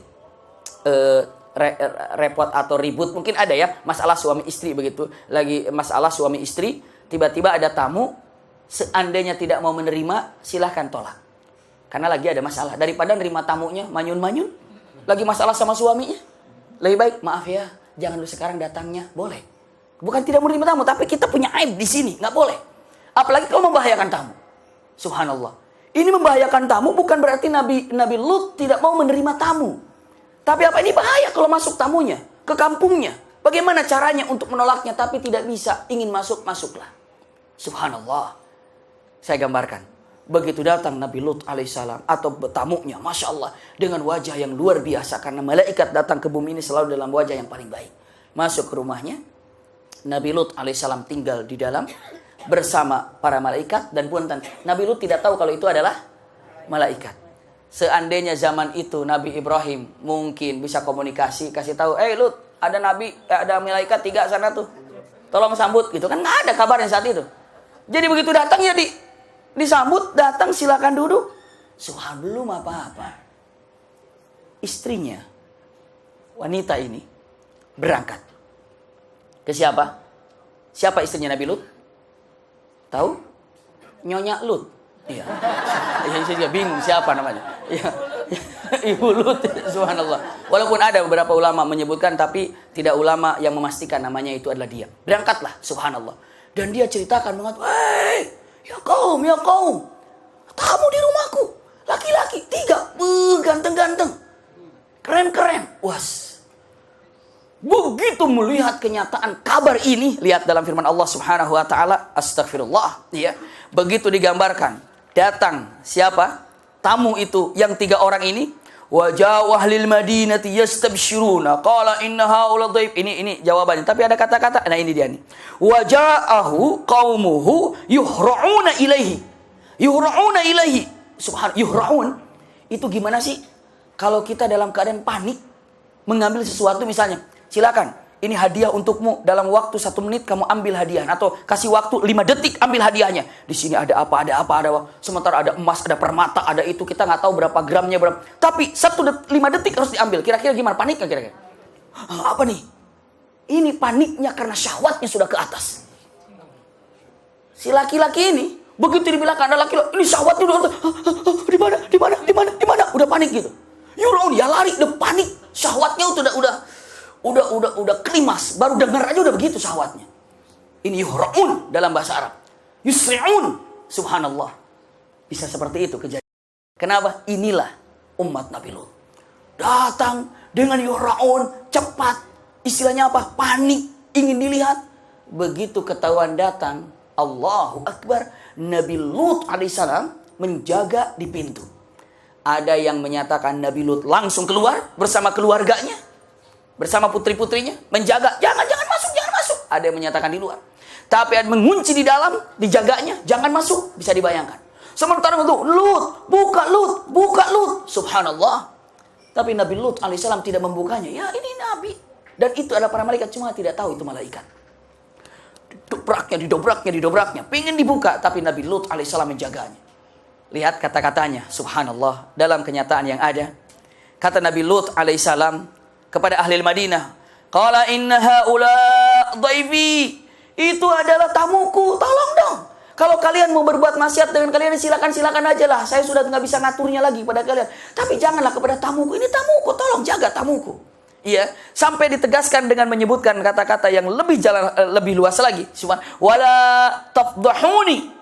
Speaker 1: repot atau ribut, mungkin ada ya, masalah suami istri begitu. Lagi masalah suami istri, tiba-tiba ada tamu, Seandainya tidak mau menerima, silahkan tolak. Karena lagi ada masalah. Daripada nerima tamunya, manyun-manyun. Lagi masalah sama suaminya. Lebih baik, maaf ya, jangan dulu sekarang datangnya. Boleh. Bukan tidak menerima tamu, tapi kita punya aib di sini. Nggak boleh. Apalagi kalau membahayakan tamu. Subhanallah. Ini membahayakan tamu bukan berarti Nabi Lut tidak mau menerima tamu. Tapi apa ini bahaya kalau masuk tamunya ke kampungnya. Bagaimana caranya untuk menolaknya tapi tidak bisa, ingin masuk, masuklah. Subhanallah. Saya gambarkan. Begitu datang Nabi Lut alaihissalam atau tamunya, Masya Allah. Dengan wajah yang luar biasa. Karena malaikat datang ke bumi ini selalu dalam wajah yang paling baik. Masuk ke rumahnya. Nabi Lut alaihissalam tinggal di dalam bersama para malaikat. Dan punten, Nabi Lut tidak tahu kalau itu adalah malaikat. Seandainya zaman itu Nabi Ibrahim mungkin bisa komunikasi. Kasih tahu, Lut, ada ada malaikat 3 sana tuh. Tolong sambut gitu kan, nggak ada kabarnya saat itu. Jadi begitu datang ya disambut, datang silakan duduk. Subhan, belum apa-apa. Istrinya, wanita ini berangkat. Ke siapa? Siapa istrinya Nabi Lut? Tahu? Nyonya Lut. Iya. Saya juga bingung siapa namanya. Iya. Ibu Lut, subhanallah. Walaupun ada beberapa ulama menyebutkan, tapi tidak ulama yang memastikan namanya itu adalah dia. Berangkatlah, subhanallah. Dan dia ceritakan mengatakan, ya kaum, tamu di rumahku, laki-laki 3, ganteng-ganteng, keren-keren. Was. Begitu melihat kenyataan kabar ini, lihat dalam firman Allah Subhanahu wa taala, astagfirullah, ya. Begitu digambarkan, datang siapa? Tamu itu yang 3 orang ini. Wajah ahlil madinati yastabshiruna qala inna haula dhaif. Ini jawabannya, tapi ada kata-kata. Nah, ini dia nih. Waja'ahu qaumuhu yuhra'una ilaihi. Yuhra'una ilaihi. Yuhra'un itu gimana sih? Kalau kita dalam keadaan panik mengambil sesuatu, misalnya, silakan, ini hadiah untukmu, dalam waktu 1 menit kamu ambil hadiah, atau kasih waktu 5 detik ambil hadiahnya. Di sini ada apa, sementara ada emas, ada permata, ada itu, kita nggak tahu berapa gramnya, tapi 5 detik harus diambil. Kira-kira gimana paniknya kira-kira? Apa nih? Ini paniknya karena syahwatnya sudah ke atas. Si laki-laki ini begitu dibilang ada laki-laki, ini syahwatnya udah di mana, udah panik gitu. Ya lari, udah panik, syahwatnya udah klimas, baru dengar aja udah begitu syahwatnya. Ini yuhra'un dalam bahasa Arab. Yusri'un, subhanallah. Bisa seperti itu kejadian. Kenapa? Inilah umat Nabi Lut. Datang dengan yuhra'un, cepat. Istilahnya apa? Panik, ingin dilihat. Begitu ketahuan datang, Allahu Akbar, Nabi Lut alaihissalam menjaga di pintu. Ada yang menyatakan Nabi Lut langsung keluar bersama keluarganya, bersama putri-putrinya, menjaga, jangan masuk. Ada yang menyatakan di luar. Tapi ada mengunci di dalam, dijaganya, jangan masuk, bisa dibayangkan. Sementara itu, buka Lut. Subhanallah. Tapi Nabi Lut alaihissalam tidak membukanya. Ya, ini Nabi. Dan itu adalah para malaikat, cuma tidak tahu itu malaikat. Didobraknya. Pengen dibuka, tapi Nabi Lut alaihissalam menjaganya. Lihat kata-katanya, subhanallah, dalam kenyataan yang ada. Kata Nabi Lut alaihissalam kepada ahli Madinah, qala inna haula dhaifi. Itu adalah tamuku, tolong dong. Kalau kalian mau berbuat maksiat dengan kalian, silakan aja lah. Saya sudah nggak bisa ngaturnya lagi pada kalian. Tapi janganlah kepada tamuku. Ini tamuku, tolong jaga tamuku. Iya, sampai ditegaskan dengan menyebutkan kata-kata yang lebih luas lagi. Wala tafdhahuni.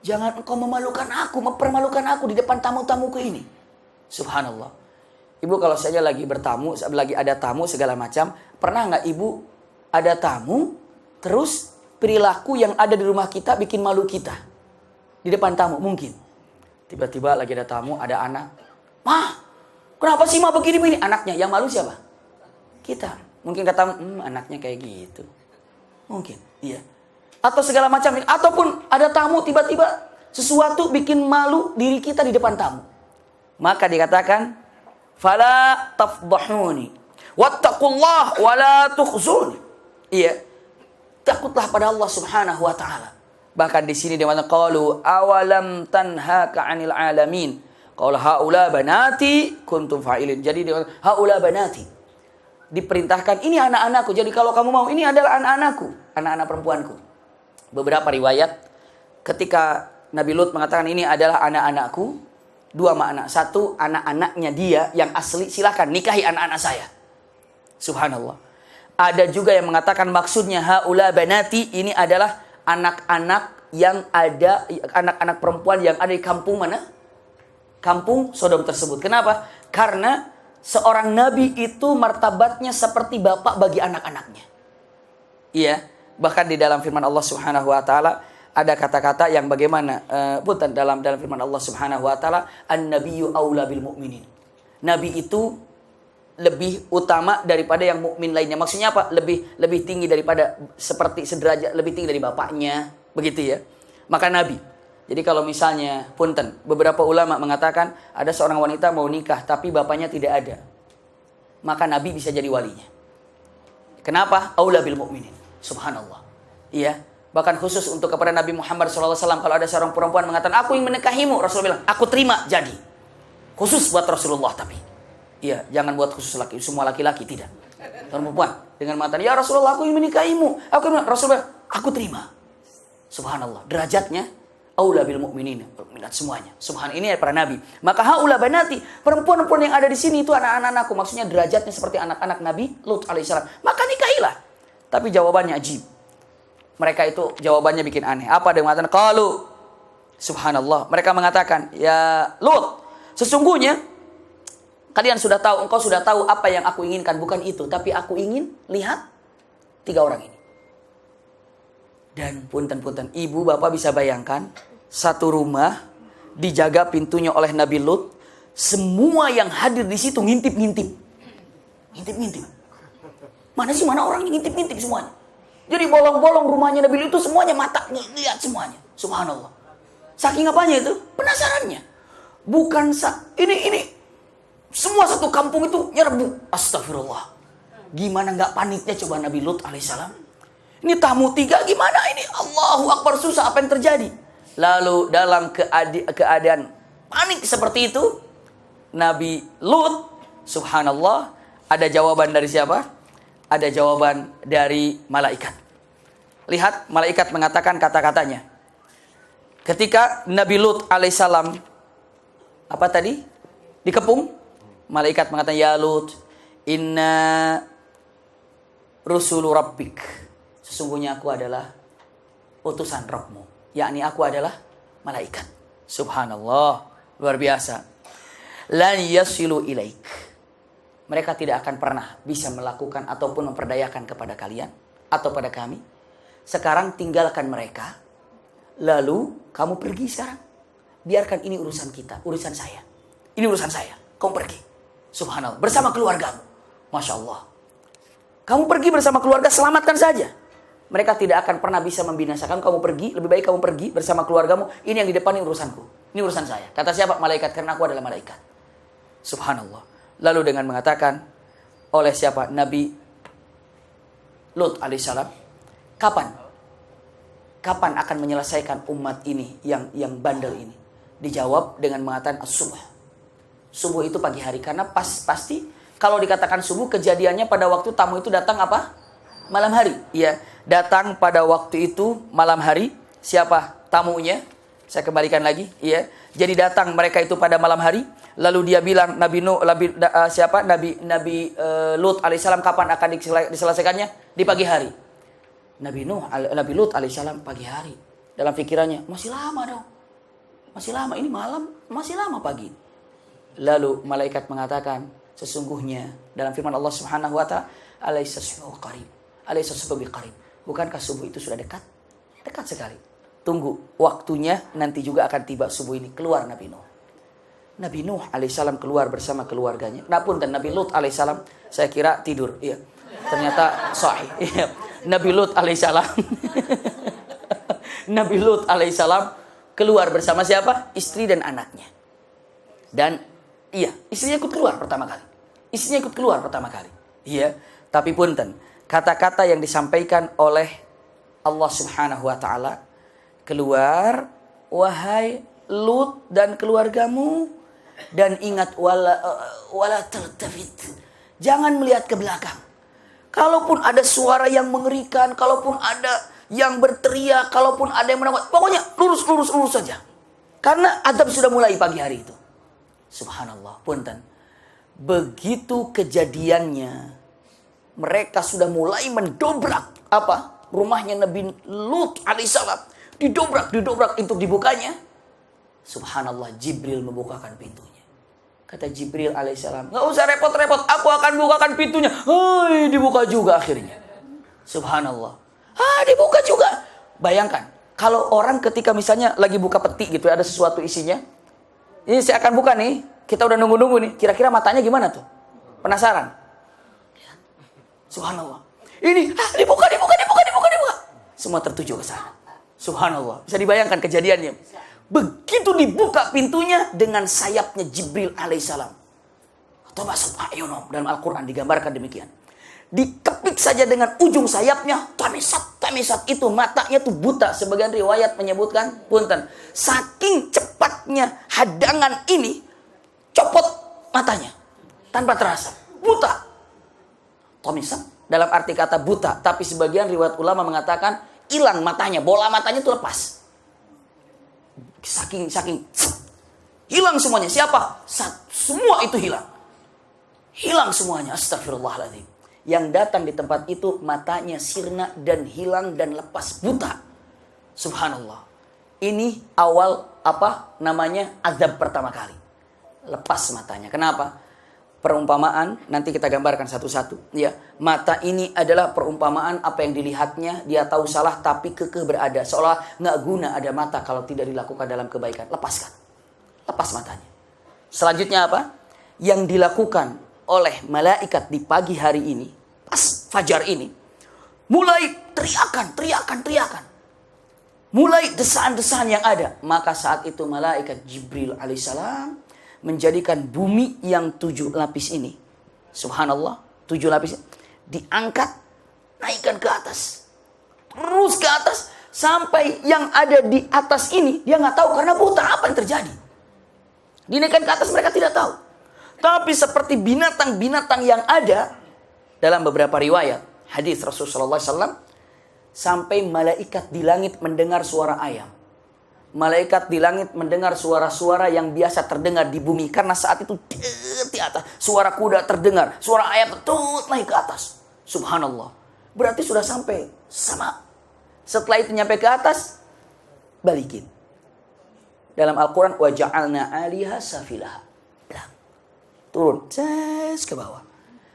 Speaker 1: Jangan engkau mempermalukan aku di depan tamu-tamuku ini. Subhanallah. Ibu kalau saja lagi ada tamu segala macam, pernah nggak ibu ada tamu, terus perilaku yang ada di rumah kita bikin malu kita di depan tamu? Mungkin tiba-tiba lagi ada tamu, ada anak, "Mah, kenapa sih mah begini?" Anaknya yang malu siapa? Kita. Mungkin kata anaknya kayak gitu. Mungkin, iya. Atau segala macam. Ataupun ada tamu tiba-tiba sesuatu bikin malu diri kita di depan tamu. Maka dikatakan, fala tafdhahuni wattaqullah wala tukhzuni. Iya. Takutlah pada Allah Subhanahu wa taala. Bahkan di sini dia mengatakan qalu awalam tanhaka 'anil alamin. Qala haula banati kuntum fa'ilin. Jadi dia haula banati. Diperintahkan ini anak-anakku. Jadi kalau kamu mau, ini adalah anak-anakku, anak-anak perempuanku. Beberapa riwayat ketika Nabi Lut mengatakan ini adalah anak-anakku, dua makna. Satu, anak-anaknya dia yang asli, silahkan nikahi anak-anak saya. Subhanallah. Ada juga yang mengatakan maksudnya haula banati, ini adalah anak-anak yang ada, anak-anak perempuan yang ada di kampung mana? Kampung Sodom tersebut. Kenapa? Karena seorang nabi itu martabatnya seperti bapak bagi anak-anaknya. Iya, bahkan di dalam firman Allah Subhanahu wa taala ada kata-kata yang bagaimana dalam firman Allah Subhanahu wa taala, an-nabiyyu aula bil mu'minin. Nabi itu lebih utama daripada yang mukmin lainnya. Maksudnya apa? Lebih tinggi daripada, seperti sederajat lebih tinggi dari bapaknya, begitu ya. Maka nabi. Jadi kalau misalnya beberapa ulama mengatakan ada seorang wanita mau nikah tapi bapaknya tidak ada, maka nabi bisa jadi walinya. Kenapa? Aula bil mu'minin. Subhanallah. Iya. Bahkan khusus untuk kepada Nabi Muhammad SAW, kalau ada seorang perempuan mengatakan aku ingin menikahimu, Rasulullah bilang aku terima jadi. Khusus buat Rasulullah tapi. Iya, jangan buat khusus laki, semua laki-laki tidak. Perempuan dengan mengatakan ya Rasulullah aku ingin menikahimu, Rasulullah aku terima. Subhanallah. Derajatnya aula bil mu'minin, minat semuanya. Subhanallah, ini para nabi. Maka haula banati, perempuan-perempuan yang ada di sini itu anak-anakku. Maksudnya derajatnya seperti anak-anak Nabi Lut alaihissalam. Maka nikahilah. Tapi jawabannya ajib. Mereka itu jawabannya bikin aneh. Apa dia mengatakan? Qalu, subhanallah. Mereka mengatakan, ya Lut, sesungguhnya kalian sudah tahu, engkau sudah tahu apa yang aku inginkan. Bukan itu, tapi aku ingin lihat 3 orang ini. Dan punten-punten, ibu bapak bisa bayangkan, satu rumah dijaga pintunya oleh Nabi Lut, semua yang hadir di situ ngintip-ngintip. Ngintip-ngintip. Mana orang yang ngintip-ngintip semuanya. Jadi bolong-bolong rumahnya Nabi Lut itu semuanya mata lihat semuanya. Subhanallah. Saking apanya itu? Penasarannya. Bukan ini semua satu kampung itu nyerbu. Astagfirullah. Gimana enggak paniknya coba Nabi Lut alaihissalam? Ini tamu 3 gimana ini? Allahu Akbar, susah, apa yang terjadi? Lalu dalam keadaan panik seperti itu, Nabi Lut, subhanallah, ada jawaban dari siapa? Ada jawaban dari malaikat. Lihat, malaikat mengatakan kata-katanya. Ketika Nabi Lut alaihissalam, apa tadi? Dikepung, malaikat mengatakan, ya Lut, inna rusulu rabbik. Sesungguhnya aku adalah utusan Rabbmu, yakni aku adalah malaikat. Subhanallah, luar biasa. Lan yasilu ilaik. Mereka tidak akan pernah bisa melakukan ataupun memperdayakan kepada kalian atau pada kami. Sekarang tinggalkan mereka, lalu kamu pergi sekarang. Biarkan ini urusan kita, urusan saya. Ini urusan saya, kamu pergi. Subhanallah, bersama keluargamu. Masya Allah. Kamu pergi bersama keluarga, selamatkan saja. Mereka tidak akan pernah bisa membinasakan. Kamu pergi, lebih baik kamu pergi bersama keluargamu. Ini yang di depan, ini urusanku. Ini urusan saya. Kata siapa? Malaikat, karena aku adalah malaikat. Subhanallah. Lalu dengan mengatakan oleh siapa? Nabi Lut alaihissalam, kapan akan menyelesaikan umat ini yang bandel ini? Dijawab dengan mengatakan as-subuh. Subuh itu pagi hari, karena pasti kalau dikatakan subuh, kejadiannya pada waktu tamu itu datang apa? Malam hari. Iya, datang pada waktu itu malam hari. Siapa tamunya? Saya kembalikan lagi. Iya, jadi datang mereka itu pada malam hari. Lalu dia bilang Nabi Lut alaihissalam, kapan akan diselesaikannya? Di pagi hari. Nabi Lut alaihissalam pagi hari. Dalam pikirannya, masih lama dong. Masih lama, ini malam, masih lama pagi. Lalu malaikat mengatakan, sesungguhnya dalam firman Allah Subhanahu wa taala, alaysa subuh qarib. Alaysa subuh biqarib. Bukankah subuh itu sudah dekat? Dekat sekali. Tunggu waktunya, nanti juga akan tiba subuh ini. Keluar Nabi Nuh. Nabi Nuh alaihissalam keluar bersama keluarganya. Dan Nabi Lut alaihissalam, saya kira tidur. Iya. Ternyata sahih. Iya. Nabi Lut alaihissalam. Nabi Lut alaihissalam keluar bersama siapa? Istri dan anaknya. Dan iya, istrinya ikut keluar pertama kali. Istrinya ikut keluar pertama kali. Iya. Tapi punten, kata-kata yang disampaikan oleh Allah Subhanahu wa taala, keluar wahai Lut dan keluargamu, dan ingat wala taltafit. Jangan melihat ke belakang. Kalaupun ada suara yang mengerikan, kalaupun ada yang berteriak, kalaupun ada yang menawar, pokoknya lurus saja. Karena azab sudah mulai pagi hari itu. Subhanallah, punten. Begitu kejadiannya, mereka sudah mulai mendobrak rumahnya Nabi Lut alaihissalam. Didobrak untuk dibukanya. Subhanallah, Jibril membukakan pintunya. Kata Jibril alaihissalam, nggak usah repot-repot, aku akan bukakan pintunya. Hai, dibuka juga akhirnya. Subhanallah. Dibuka juga. Bayangkan, kalau orang ketika misalnya lagi buka peti gitu, ada sesuatu isinya. Ini saya akan buka nih, kita udah nunggu-nunggu nih. Kira-kira matanya gimana tuh? Penasaran? Subhanallah. Ini, dibuka. Semua tertuju ke sana. Subhanallah. Bisa dibayangkan kejadiannya. Begitu dibuka pintunya dengan sayapnya Jibril alaihissalam. Atau masuk ayunum. Dalam Al-Quran digambarkan demikian. Dikepik saja dengan ujung sayapnya. Tamisat itu matanya tuh buta. Sebagian riwayat menyebutkan, punten, saking cepatnya hadangan ini, copot matanya. Tanpa terasa. Buta. Tamisat. Dalam arti kata buta. Tapi sebagian riwayat ulama mengatakan hilang matanya. Bola matanya itu lepas. Saking hilang semuanya. Siapa? Semua itu hilang. Hilang semuanya. Astagfirullahaladzim. Yang datang di tempat itu matanya sirna dan hilang dan lepas buta. Subhanallah. Ini awal azab pertama kali. Lepas matanya. Kenapa? Perumpamaan nanti kita gambarkan satu-satu. Ya, mata ini adalah perumpamaan apa yang dilihatnya. Dia tahu salah tapi kekeh berada. Seolah nggak guna ada mata kalau tidak dilakukan dalam kebaikan. Lepaskan. Lepas matanya. Selanjutnya apa? Yang dilakukan oleh malaikat di pagi hari ini, pas fajar ini, mulai teriakan. Mulai desaan-desaan yang ada. Maka saat itu malaikat Jibril alaihissalam menjadikan bumi yang 7 lapis ini, subhanallah, 7 lapis diangkat, naikkan ke atas, terus ke atas, sampai yang ada di atas ini dia nggak tahu karena buta apa yang terjadi. Dinaikkan ke atas mereka tidak tahu. Tapi seperti binatang-binatang yang ada dalam beberapa riwayat hadis Rasulullah SAW, sampai malaikat di langit mendengar suara ayam. Malaikat di langit mendengar suara-suara yang biasa terdengar di bumi. Karena saat itu di atas suara kuda terdengar, suara ayam naik ke atas. Subhanallah. Berarti sudah sampai sama. Setelah itu nyampe ke atas, balikin. Dalam Al-Quran, وَجَعَلْنَا عَلِيهَا سَافِلَهَا. Turun ke bawah.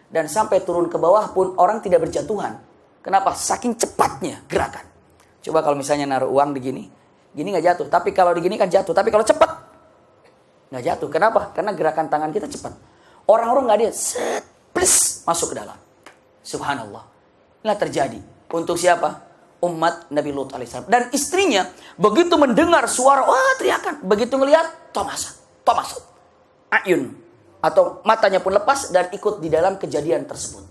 Speaker 1: Dan sampai turun ke bawah pun orang tidak berjatuhan. Kenapa? Saking cepatnya gerakan. Coba kalau misalnya naruh uang di gini nggak jatuh. Tapi kalau di gini kan jatuh. Tapi kalau cepat nggak jatuh. Kenapa? Karena gerakan tangan kita cepat. Orang-orang nggak dia masuk ke dalam. Subhanallah. Inilah terjadi untuk siapa? Umat Nabi Lut alaihissalam. Dan istrinya begitu mendengar suara teriakan, begitu melihat Thomas ayun, atau matanya pun lepas dan ikut di dalam kejadian tersebut.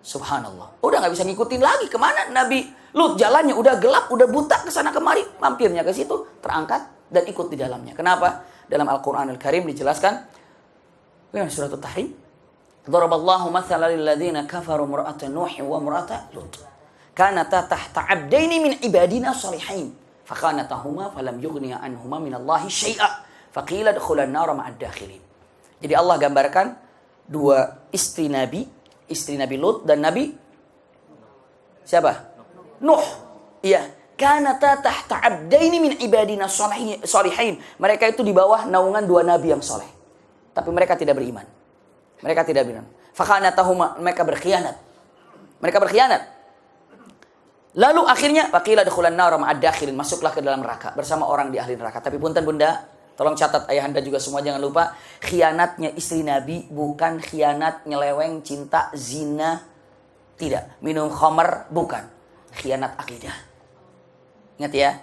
Speaker 1: Subhanallah. Udah nggak bisa ngikutin lagi kemana Nabi Lut, jalannya udah gelap, udah buta, kesana kemari, mampirnya ke situ, terangkat dan ikut di dalamnya. Kenapa? Dalam Al-Quran Al-Karim dijelaskan, surat At-Tahrim, Daraballahu mathalan lil ladzina kafaru imra'ata Nuh wa imra'ata Lut. Kanata tahta 'abdaini min ibadina shalihin, fakhanatahuma falam yughniya anhuma minallahi syai'a, faqila dukhulan nar ma'ad dakhilin. Jadi Allah gambarkan dua istri Nabi Lut dan Nabi siapa? Nuh. Iya. Kanata tahta 'abdaini min ibadina shalihin. Mereka itu di bawah naungan dua nabi yang soleh. Tapi mereka tidak beriman. Fakhanatahuma, mereka berkhianat. Lalu akhirnya faqila dukhulan nar ma'ad dakhilin, masuklah ke dalam neraka bersama orang di ahli neraka. Tapi punten Bunda, tolong catat ayahanda juga semua, jangan lupa, khianatnya istri Nabi bukan khianat nyeleweng, cinta, zina, tidak. Minum khamar, bukan. Khianat akidah. Ingat ya.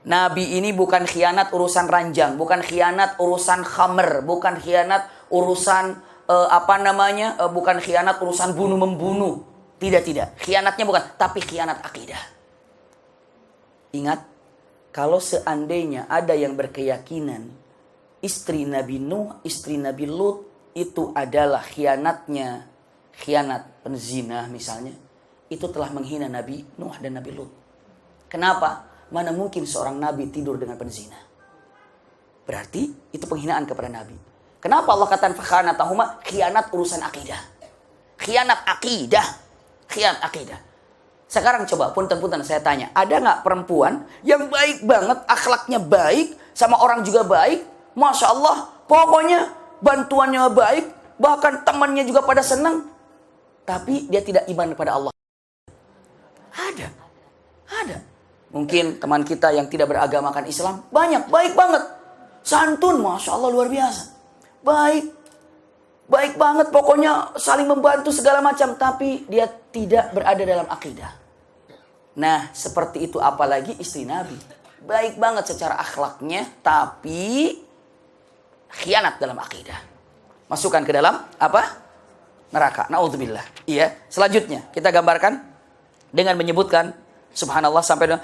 Speaker 1: Nabi ini bukan khianat urusan ranjang, bukan khianat urusan khamar, bukan khianat urusan bukan khianat urusan bunuh-membunuh. Tidak. Khianatnya bukan, tapi khianat akidah. Ingat, kalau seandainya ada yang berkeyakinan istri Nabi Nuh, istri Nabi Lut itu adalah khianat penzina misalnya, itu telah menghina Nabi Nuh dan Nabi Lut. Kenapa? Mana mungkin seorang nabi tidur dengan penzina? Berarti itu penghinaan kepada nabi. Kenapa Allah katakan fakhanatahuma? Khianat urusan akidah. Khianat akidah. Khianat akidah. Sekarang coba, punten-punten saya tanya. Ada nggak perempuan yang baik banget, akhlaknya baik, sama orang juga baik? Masya Allah, pokoknya bantuannya baik, bahkan temannya juga pada senang. Tapi dia tidak iman kepada Allah. Ada. Ada. Mungkin teman kita yang tidak beragamakan Islam, banyak, baik banget. Santun, Masya Allah, luar biasa. Baik. Baik banget, pokoknya saling membantu segala macam. Tapi dia tidak berada dalam akidah. Nah, seperti itu apalagi istri Nabi. Baik banget secara akhlaknya, tapi khianat dalam akidah. Masukkan ke dalam apa? Neraka. Naudzubillah. Iya. Selanjutnya kita gambarkan dengan menyebutkan subhanallah sampai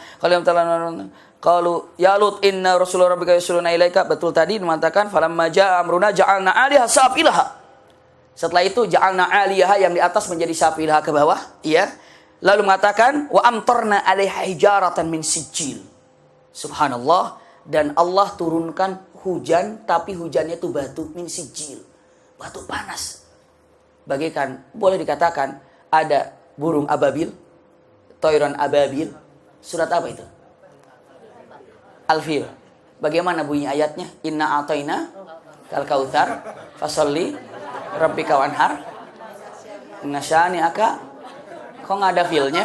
Speaker 1: kalau ya Lut inna rasulullah rabbika yusuluna ilaika, betul tadi mengatakan falamma jaa amruna ja'alna 'aliha safilaha. Setelah itu ja'alna 'aliha yang di atas menjadi safilaha ke bawah, iya. Lalu mengatakan wa amtarna 'alaiha hijaratan min sijil. Subhanallah, dan Allah turunkan hujan tapi hujannya itu batu min sijil. Batu panas. Bagaikan boleh dikatakan ada burung ababil, toiron ababil. Surat apa itu? Al-Fil. Bagaimana bunyi ayatnya? Inna a'tayna kal kautsar fasalli rabbika wanhar. Inna syani'aka. Kok nggak ada filnya?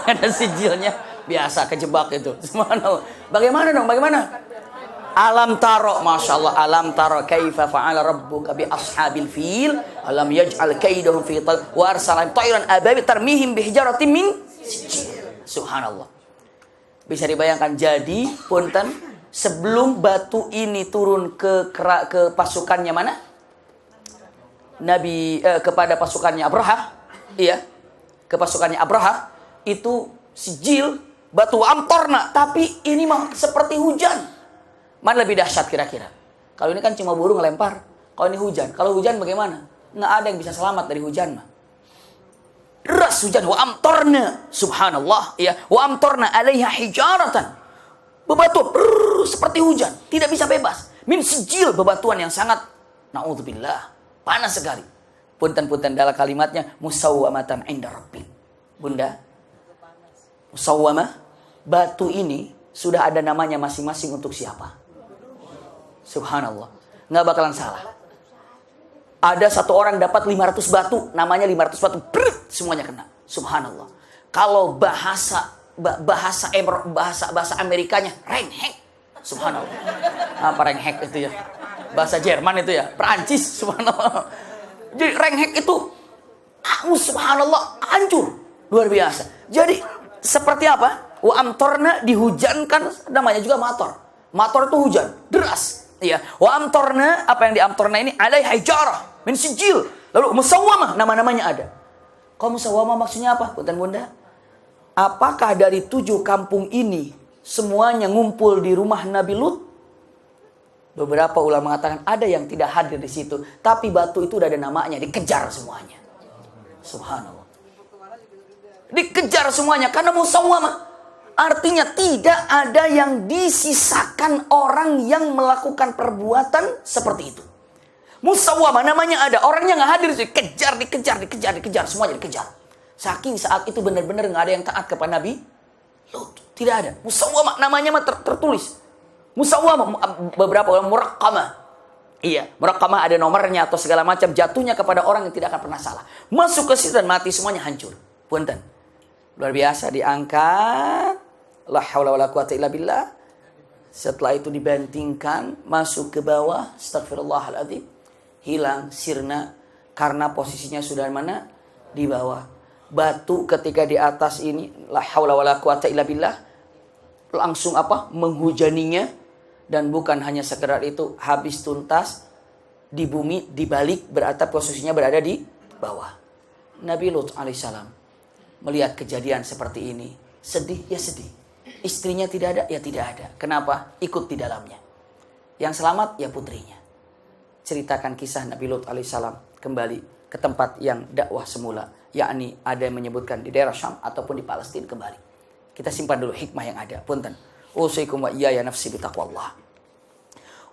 Speaker 1: Ada sijilnya. Biasa kejebak itu. Subhanallah. Bagaimana dong? Bagaimana? Alam taro, Masya Allah, alam taro kaifa fa'ala rabbuka bi ashabil fil alam yaj'al kaidahum fi tal wa arsalan tayran ababil tarmihim bihijaratin min sijil. Subhanallah. Bisa dibayangkan, jadi punten sebelum batu ini turun ke pasukannya mana? Kepada pasukannya Abraha, iya, ke pasukannya Abraha itu sijil batu amtorna, tapi ini mah seperti hujan. Mana lebih dahsyat kira-kira? Kalau ini kan cuma burung ngelempar. Kalau ini hujan. Kalau hujan bagaimana? Nggak ada yang bisa selamat dari hujan mah. Deras hujan. Wa amtorna. Subhanallah. Ya. Wa amtorna alaiha hijaratan. Bebatuan. Seperti hujan. Tidak bisa bebas. Min sijil. Bebatuan yang sangat. Na'udzubillah. Panas sekali. Punten-punten dalam kalimatnya. Musawwamatan inda rabbik. Bunda. Musawwamah. Batu ini sudah ada namanya masing-masing untuk siapa? Subhanallah. Nggak bakalan salah. Ada satu orang dapat 500 batu. Namanya 500 batu. Brrr, semuanya kena. Subhanallah. Kalau bahasa Amerikanya renghek. Subhanallah. Apa renghek itu ya? Bahasa Jerman itu ya. Perancis. Subhanallah. Jadi renghek itu. Subhanallah. Hancur. Luar biasa. Jadi seperti apa? Wa amtorna, dihujankan. Namanya juga mator. Mator itu hujan. Deras. Iya. Wa amtorna, apa yang diamtorna ini? Alaiha hijarah min sijil. Lalu musawwamah, nama-namanya ada. Kalau musawwamah maksudnya apa? Punten bunda. Apakah dari 7 kampung ini semuanya ngumpul di rumah Nabi Lut? Beberapa ulama mengatakan ada yang tidak hadir di situ, tapi batu itu udah ada namanya, dikejar semuanya. Subhanallah. Dikejar semuanya karena musawwamah. Artinya tidak ada yang disisakan orang yang melakukan perbuatan seperti itu. Musawwamah namanya ada. Orangnya nggak hadir. Dikejar. Semuanya dikejar. Saking saat itu benar-benar nggak ada yang taat kepada Nabi Lut. Tidak ada. Musawwamah namanya tertulis. Musawwamah. Beberapa orang muraqqamah. Iya. Muraqqamah ada nomornya atau segala macam. Jatuhnya kepada orang yang tidak akan pernah salah. Masuk ke situ dan mati semuanya hancur. Punten. Luar biasa diangkat. La haula wala quwata illa billah. Setelah itu dibantingkan, masuk ke bawah, astagfirullahaladzim. Hilang, sirna, karena posisinya sudah mana? Di bawah. Batu ketika di atas ini, la haula wala quwata illa billah, langsung apa? Menghujaninya. Dan bukan hanya sekedar itu, habis tuntas, di bumi, dibalik, berarti posisinya berada di bawah. Nabi Lut alaihissalam melihat kejadian seperti ini. Sedih, ya sedih. Istrinya tidak ada, ya tidak ada. Kenapa? Ikut di dalamnya. Yang selamat, ya putrinya. Ceritakan kisah Nabi Lut alaihissalam kembali ke tempat yang dakwah semula. Yakni ada yang menyebutkan di daerah Syam ataupun di Palestina kembali. Kita simpan dulu hikmah yang ada. Punten. Usikum wa iyaya nafsi bitaqwallah.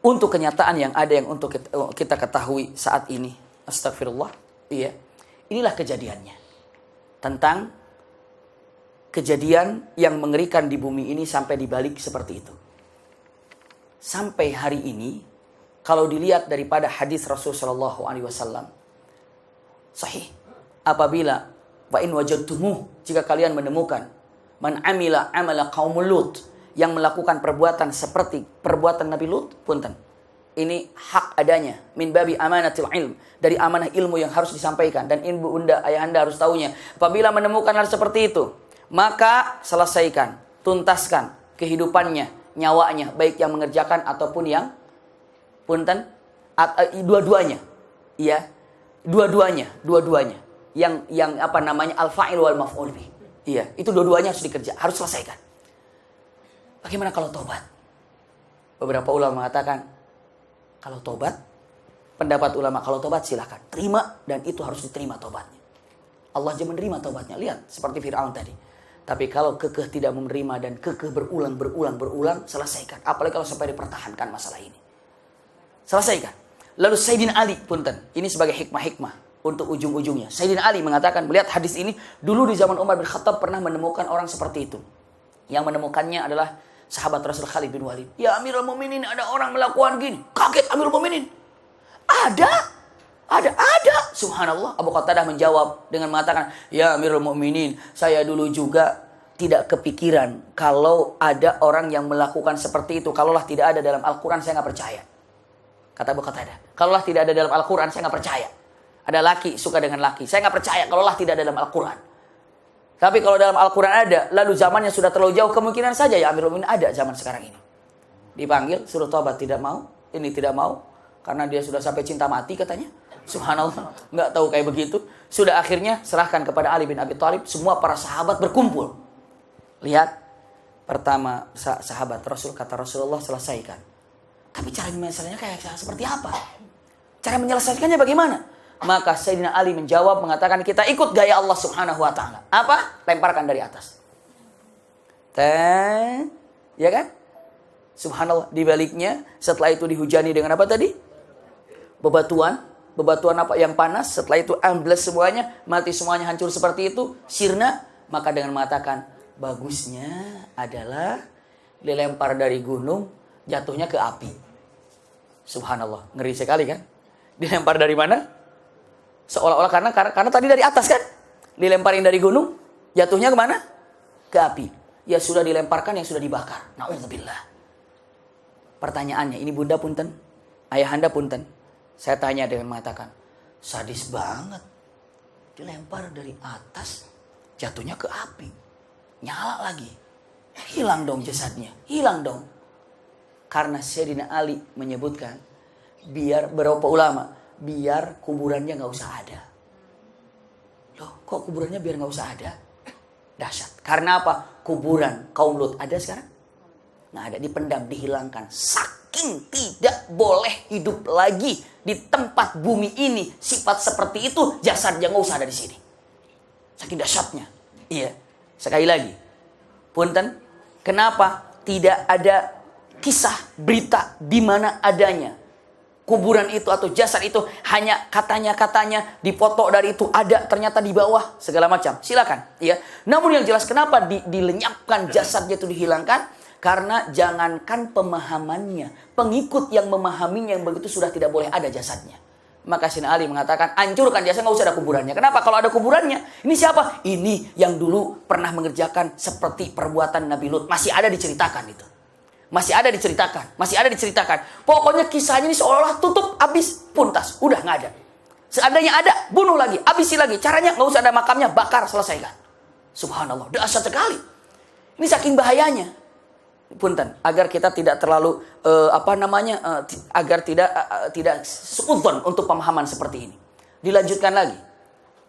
Speaker 1: Untuk kenyataan yang ada yang untuk kita ketahui saat ini. Astagfirullah. Iya. Inilah kejadiannya. Tentang kejadian yang mengerikan di bumi ini sampai dibalik seperti itu. Sampai hari ini, kalau dilihat daripada hadis Rasulullah SAW, sahih. Apabila wa in wajadtumuh, jika kalian menemukan man amila amala qaumul Lut, yang melakukan perbuatan seperti perbuatan Nabi Lut, punten. Ini hak adanya min babi amanatil ilm, dari amanah ilmu yang harus disampaikan, dan ibu bunda ayah anda harus tahunya. Apabila menemukan hal seperti itu, maka selesaikan, tuntaskan kehidupannya, nyawanya, baik yang mengerjakan ataupun yang punten, dua-duanya. Iya, dua-duanya. Yang apa namanya, al-fa'il wal maf'ul bih. Iya, itu dua-duanya harus dikerja, harus selesaikan. Bagaimana kalau tobat? Beberapa ulama mengatakan, kalau tobat, pendapat ulama kalau tobat silakan terima, dan itu harus diterima tobatnya. Allah aja menerima tobatnya. Lihat seperti Fir'aun tadi. Tapi kalau kekeh tidak menerima dan kekeh berulang, selesaikan. Apalagi kalau sampai dipertahankan masalah ini. Selesaikan. Lalu Sayyidina Ali, punten, ini sebagai hikmah-hikmah untuk ujung-ujungnya. Sayyidina Ali mengatakan, melihat hadis ini, dulu di zaman Umar bin Khattab pernah menemukan orang seperti itu. Yang menemukannya adalah sahabat Rasul Khalid bin Walid. Ya Amirul Mukminin, ada orang melakukan gini. Kaget Amirul Mukminin. Ada. Subhanallah. Abu Qatadah menjawab dengan mengatakan, ya Amirul Mukminin, saya dulu juga tidak kepikiran kalau ada orang yang melakukan seperti itu. Kalaulah tidak ada dalam Al-Quran, saya nggak percaya. Kata Abu Qatadah. Kalaulah tidak ada dalam Al-Quran, saya nggak percaya. Ada laki suka dengan laki, saya nggak percaya kalaulah tidak ada dalam Al-Quran. Tapi kalau dalam Al-Quran ada, lalu zamannya sudah terlalu jauh, kemungkinan saja ya Amirul Mukminin ada zaman sekarang ini. Dipanggil, suruh tobat, tidak mau. Ini tidak mau, karena dia sudah sampai cinta mati katanya. Subhanallah, nggak tahu kayak begitu. Sudah akhirnya serahkan kepada Ali bin Abi Thalib, semua para sahabat berkumpul. Lihat, pertama sahabat Rasul, kata Rasulullah, selesaikan. Tapi cara menyelesaikannya kayak seperti apa? Cara menyelesaikannya bagaimana? Maka Sayyidina Ali menjawab, mengatakan, kita ikut gaya Allah Subhanahu wa ta'ala. Apa? Lemparkan dari atas. Ya kan? Subhanallah, dibaliknya setelah itu dihujani dengan apa tadi? Bebatuan apa yang panas, setelah itu ambles semuanya, mati semuanya, hancur seperti itu, sirna. Maka dengan mengatakan, bagusnya adalah dilempar dari gunung, jatuhnya ke api. Subhanallah, ngeri sekali kan? Dilempar dari mana? Seolah-olah karena tadi dari atas kan, dilemparin dari gunung, jatuhnya kemana? Ke api. Ya sudah dilemparkan yang sudah dibakar. Na'udzubillah. Pertanyaannya, ini bunda punten, ayah anda punten. Saya tanya dengan mengatakan, sadis banget. Dilempar dari atas, jatuhnya ke api. Nyala lagi. Hilang dong jasadnya, hilang dong. Karena Sayyidina Ali menyebutkan, biar berapa ulama, biar kuburannya nggak usah ada. Loh, kok kuburannya biar nggak usah ada? Dahsyat. Karena apa? Kuburan kaum Lut ada sekarang? Nggak ada, dipendam, dihilangkan. Saking tidak boleh hidup lagi di tempat bumi ini sifat seperti itu, jasadnya nggak usah ada di sini. Saking dahsyatnya. Iya. Sekali lagi, punten, kenapa tidak ada kisah berita di mana adanya kuburan itu atau jasad itu, hanya katanya dipoto dari itu ada, ternyata di bawah segala macam. Silakan, ya. Namun yang jelas kenapa dilenyapkan jasadnya itu, dihilangkan? Karena jangankan pemahamannya, pengikut yang memahaminya yang begitu sudah tidak boleh ada jasadnya. Maka Sayyidina Ali mengatakan, hancurkan jasad, nggak usah ada kuburannya. Kenapa? Kalau ada kuburannya, ini siapa? Ini yang dulu pernah mengerjakan seperti perbuatan Nabi Lut. Masih ada diceritakan itu. Masih ada diceritakan. Pokoknya kisahnya ini seolah-olah tutup, habis, puntas. Udah nggak ada. Seandainya ada, bunuh lagi, habisi lagi. Caranya nggak usah ada makamnya, bakar, selesaikan. Subhanallah, dahsyat sekali. Ini saking bahayanya. Punten, agar kita tidak terlalu agar tidak suudzon untuk pemahaman seperti ini. Dilanjutkan lagi.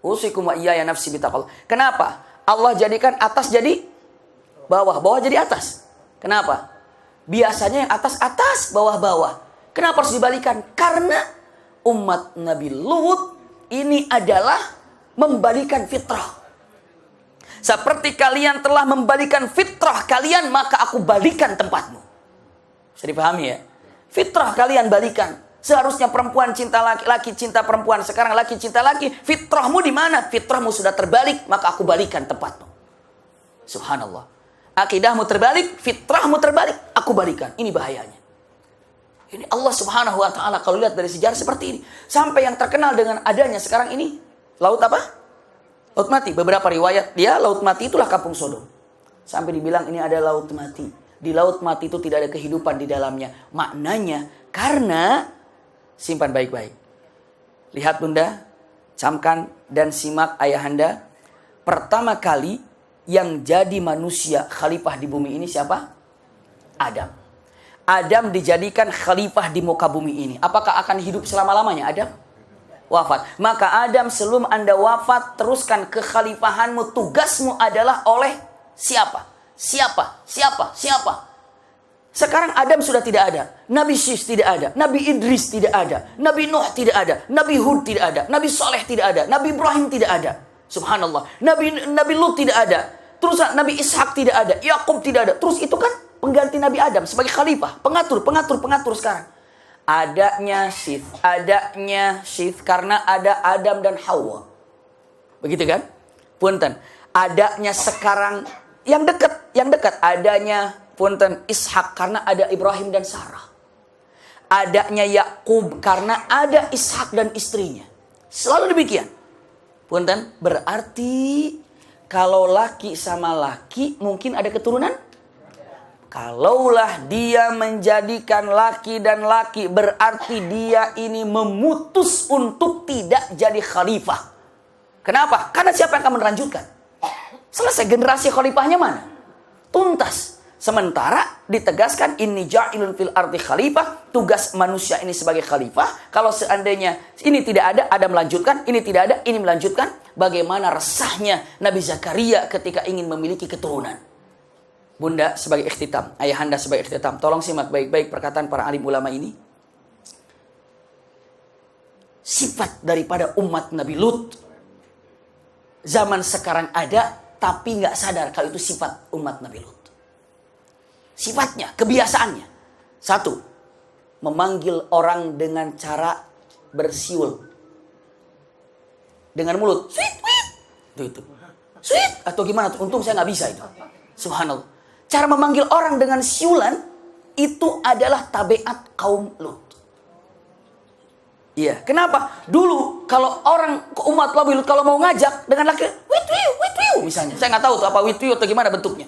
Speaker 1: Usikum wa iyaya nafsi bitaqwallah. Kenapa? Allah jadikan atas jadi bawah, bawah jadi atas. Kenapa? Biasanya yang atas, bawah. Kenapa harus dibalikan? Karena umat Nabi Lut ini adalah membalikan fitrah. Seperti kalian telah membalikan fitrah kalian, maka aku balikan tempatmu. Bisa dipahami ya? Fitrah kalian balikan. Seharusnya perempuan cinta laki, laki cinta perempuan. Sekarang laki cinta laki. Fitrahmu di mana? Fitrahmu sudah terbalik, maka aku balikan tempatmu. Subhanallah. Akidahmu terbalik, fitrahmu terbalik, aku balikan. Ini bahayanya. Ini Allah Subhanahu wa taala kalau lihat dari sejarah seperti ini. Sampai yang terkenal dengan adanya sekarang ini laut apa? Laut mati. Beberapa riwayat dia laut mati itulah kampung Sodom. Sampai dibilang ini ada laut mati. Di laut mati itu tidak ada kehidupan di dalamnya. Maknanya karena simpan baik-baik. Lihat bunda, camkan dan simak ayahanda. Pertama kali yang jadi manusia khalifah di bumi ini siapa? Adam. Adam dijadikan khalifah di muka bumi ini. Apakah akan hidup selama-lamanya Adam? Wafat. Maka Adam sebelum Anda wafat, teruskan kekhalifahanmu. Tugasmu adalah oleh siapa? Siapa? Siapa? Siapa? Sekarang Adam sudah tidak ada. Nabi Syis tidak ada. Nabi Idris tidak ada. Nabi Nuh tidak ada. Nabi Hud tidak ada. Nabi Saleh tidak ada. Nabi Ibrahim tidak ada. Subhanallah. Nabi Lut tidak ada. Terus Nabi Ishak tidak ada. Yakub tidak ada. Terus itu kan pengganti Nabi Adam sebagai khalifah. Pengatur sekarang. Adanya Syith karena ada Adam dan Hawa. Begitu kan? Punten. Adanya sekarang yang dekat adanya punten Ishak karena ada Ibrahim dan Sarah. Adanya Yakub karena ada Ishak dan istrinya. Selalu demikian. Punten, berarti kalau laki sama laki mungkin ada keturunan? Kalaulah dia menjadikan laki dan laki, berarti dia ini memutus untuk tidak jadi khalifah. Kenapa? Karena siapa yang akan melanjutkan? Selesai, generasi khalifahnya mana? Tuntas. Sementara ditegaskan inni ja'ilun fil ardi khalifah, tugas manusia ini sebagai khalifah. Kalau seandainya ini tidak ada, ada melanjutkan, ini tidak ada, ini melanjutkan. Bagaimana resahnya Nabi Zakaria ketika ingin memiliki keturunan. Bunda sebagai ikhtitam, ayahanda sebagai ikhtitam, tolong simak baik-baik perkataan para alim ulama ini. Sifat daripada umat Nabi Lut zaman sekarang ada, tapi nggak sadar kalau itu sifat umat Nabi Lut. Sifatnya, kebiasaannya. Satu, memanggil orang dengan cara bersiul. Dengan mulut. Sweet, sweet. Itu. Sweet. Atau gimana? Untung saya nggak bisa itu. Subhanallah. Cara memanggil orang dengan siulan, itu adalah tabiat kaum Lut. Iya. Kenapa? Dulu, kalau orang umat Nabi Lut, kalau mau ngajak dengan laki, wit, misalnya. Saya nggak tahu tuh apa wit atau gimana bentuknya.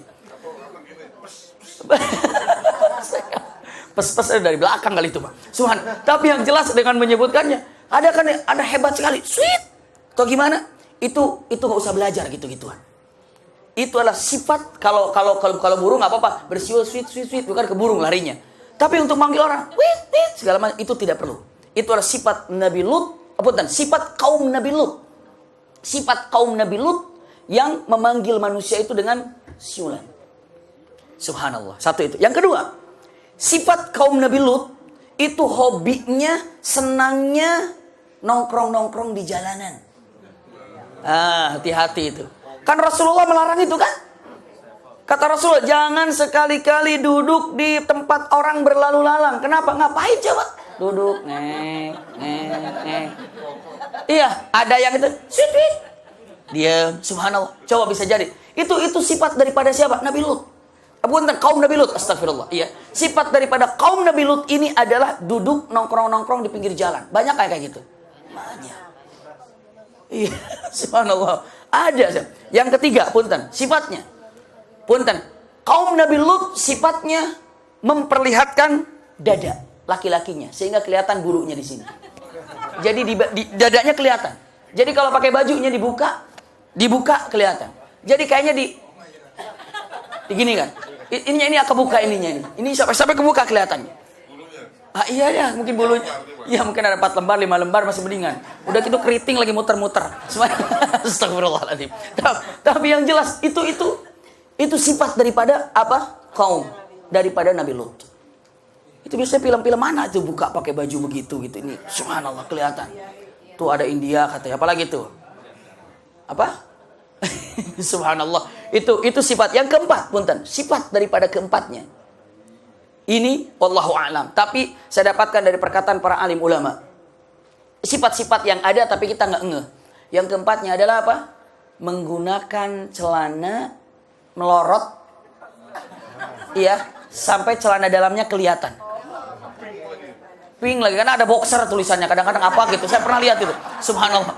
Speaker 1: Pes-pes dari belakang kali itu, Pak. Subhan. Tapi yang jelas dengan menyebutkannya, ada hebat sekali. Sweet. Atau gimana? Itu nggak usah belajar gitu-gituan. Itu adalah sifat kalau burung nggak apa-apa, bersiul sweet, bukan ke burung larinya. Tapi untuk manggil orang, wit, segala macam itu tidak perlu. Itu adalah sifat Nabi Lut, sifat kaum Nabi Lut. Sifat kaum Nabi Lut yang memanggil manusia itu dengan siulan. Subhanallah. Satu itu. Yang kedua, sifat kaum Nabi Lut itu hobinya, senangnya nongkrong-nongkrong di jalanan. Hati-hati itu. Kan Rasulullah melarang itu kan? Kata Rasulullah, jangan sekali-kali duduk di tempat orang berlalu lalang. Kenapa? Ngapain coba? Duduk, ngek. Iya, ada yang itu, sweet. Diam, subhanallah. Coba bisa jadi. Itu sifat daripada siapa? Nabi Lut. Bukan kaum Nabi Lut, astagfirullah. Iya. Sifat daripada kaum Nabi Lut ini adalah duduk nongkrong-nongkrong di pinggir jalan. Banyak kayak gitu? Banyak. Iya, subhanallah. Ada. Yang ketiga, sifatnya. Kaum Nabi Lut sifatnya memperlihatkan dada laki-lakinya sehingga kelihatan buruknya di sini. Jadi di dadanya kelihatan. Jadi kalau pakai bajunya dibuka kelihatan. Jadi kayaknya digini kan. Ini kebuka ininya ini. Ini sampai kebuka kelihatannya. Iya ya, mungkin bulunya. Ya mungkin ada 4 lembar, 5 lembar masih mendingan. Udah gitu keriting lagi muter-muter. Astagfirullahaladzim. Tapi yang jelas itu sifat daripada apa? Kaum daripada Nabi Lut. Itu biasanya film-film mana tuh buka pakai baju begitu gitu. Ini subhanallah kelihatan. Tuh ada India katanya. Apalagi tuh? Apa? Subhanallah. Itu sifat yang keempat, punten. Sifat daripada keempatnya. Ini wallahu a'lam. Tapi saya dapatkan dari perkataan para alim ulama. Sifat-sifat yang ada tapi kita nggak ngeh. Yang keempatnya adalah apa? Menggunakan celana melorot. Iya, sampai celana dalamnya kelihatan. Pink lagi, karena ada boxer tulisannya. Kadang-kadang apa gitu. Saya pernah lihat itu. Subhanallah.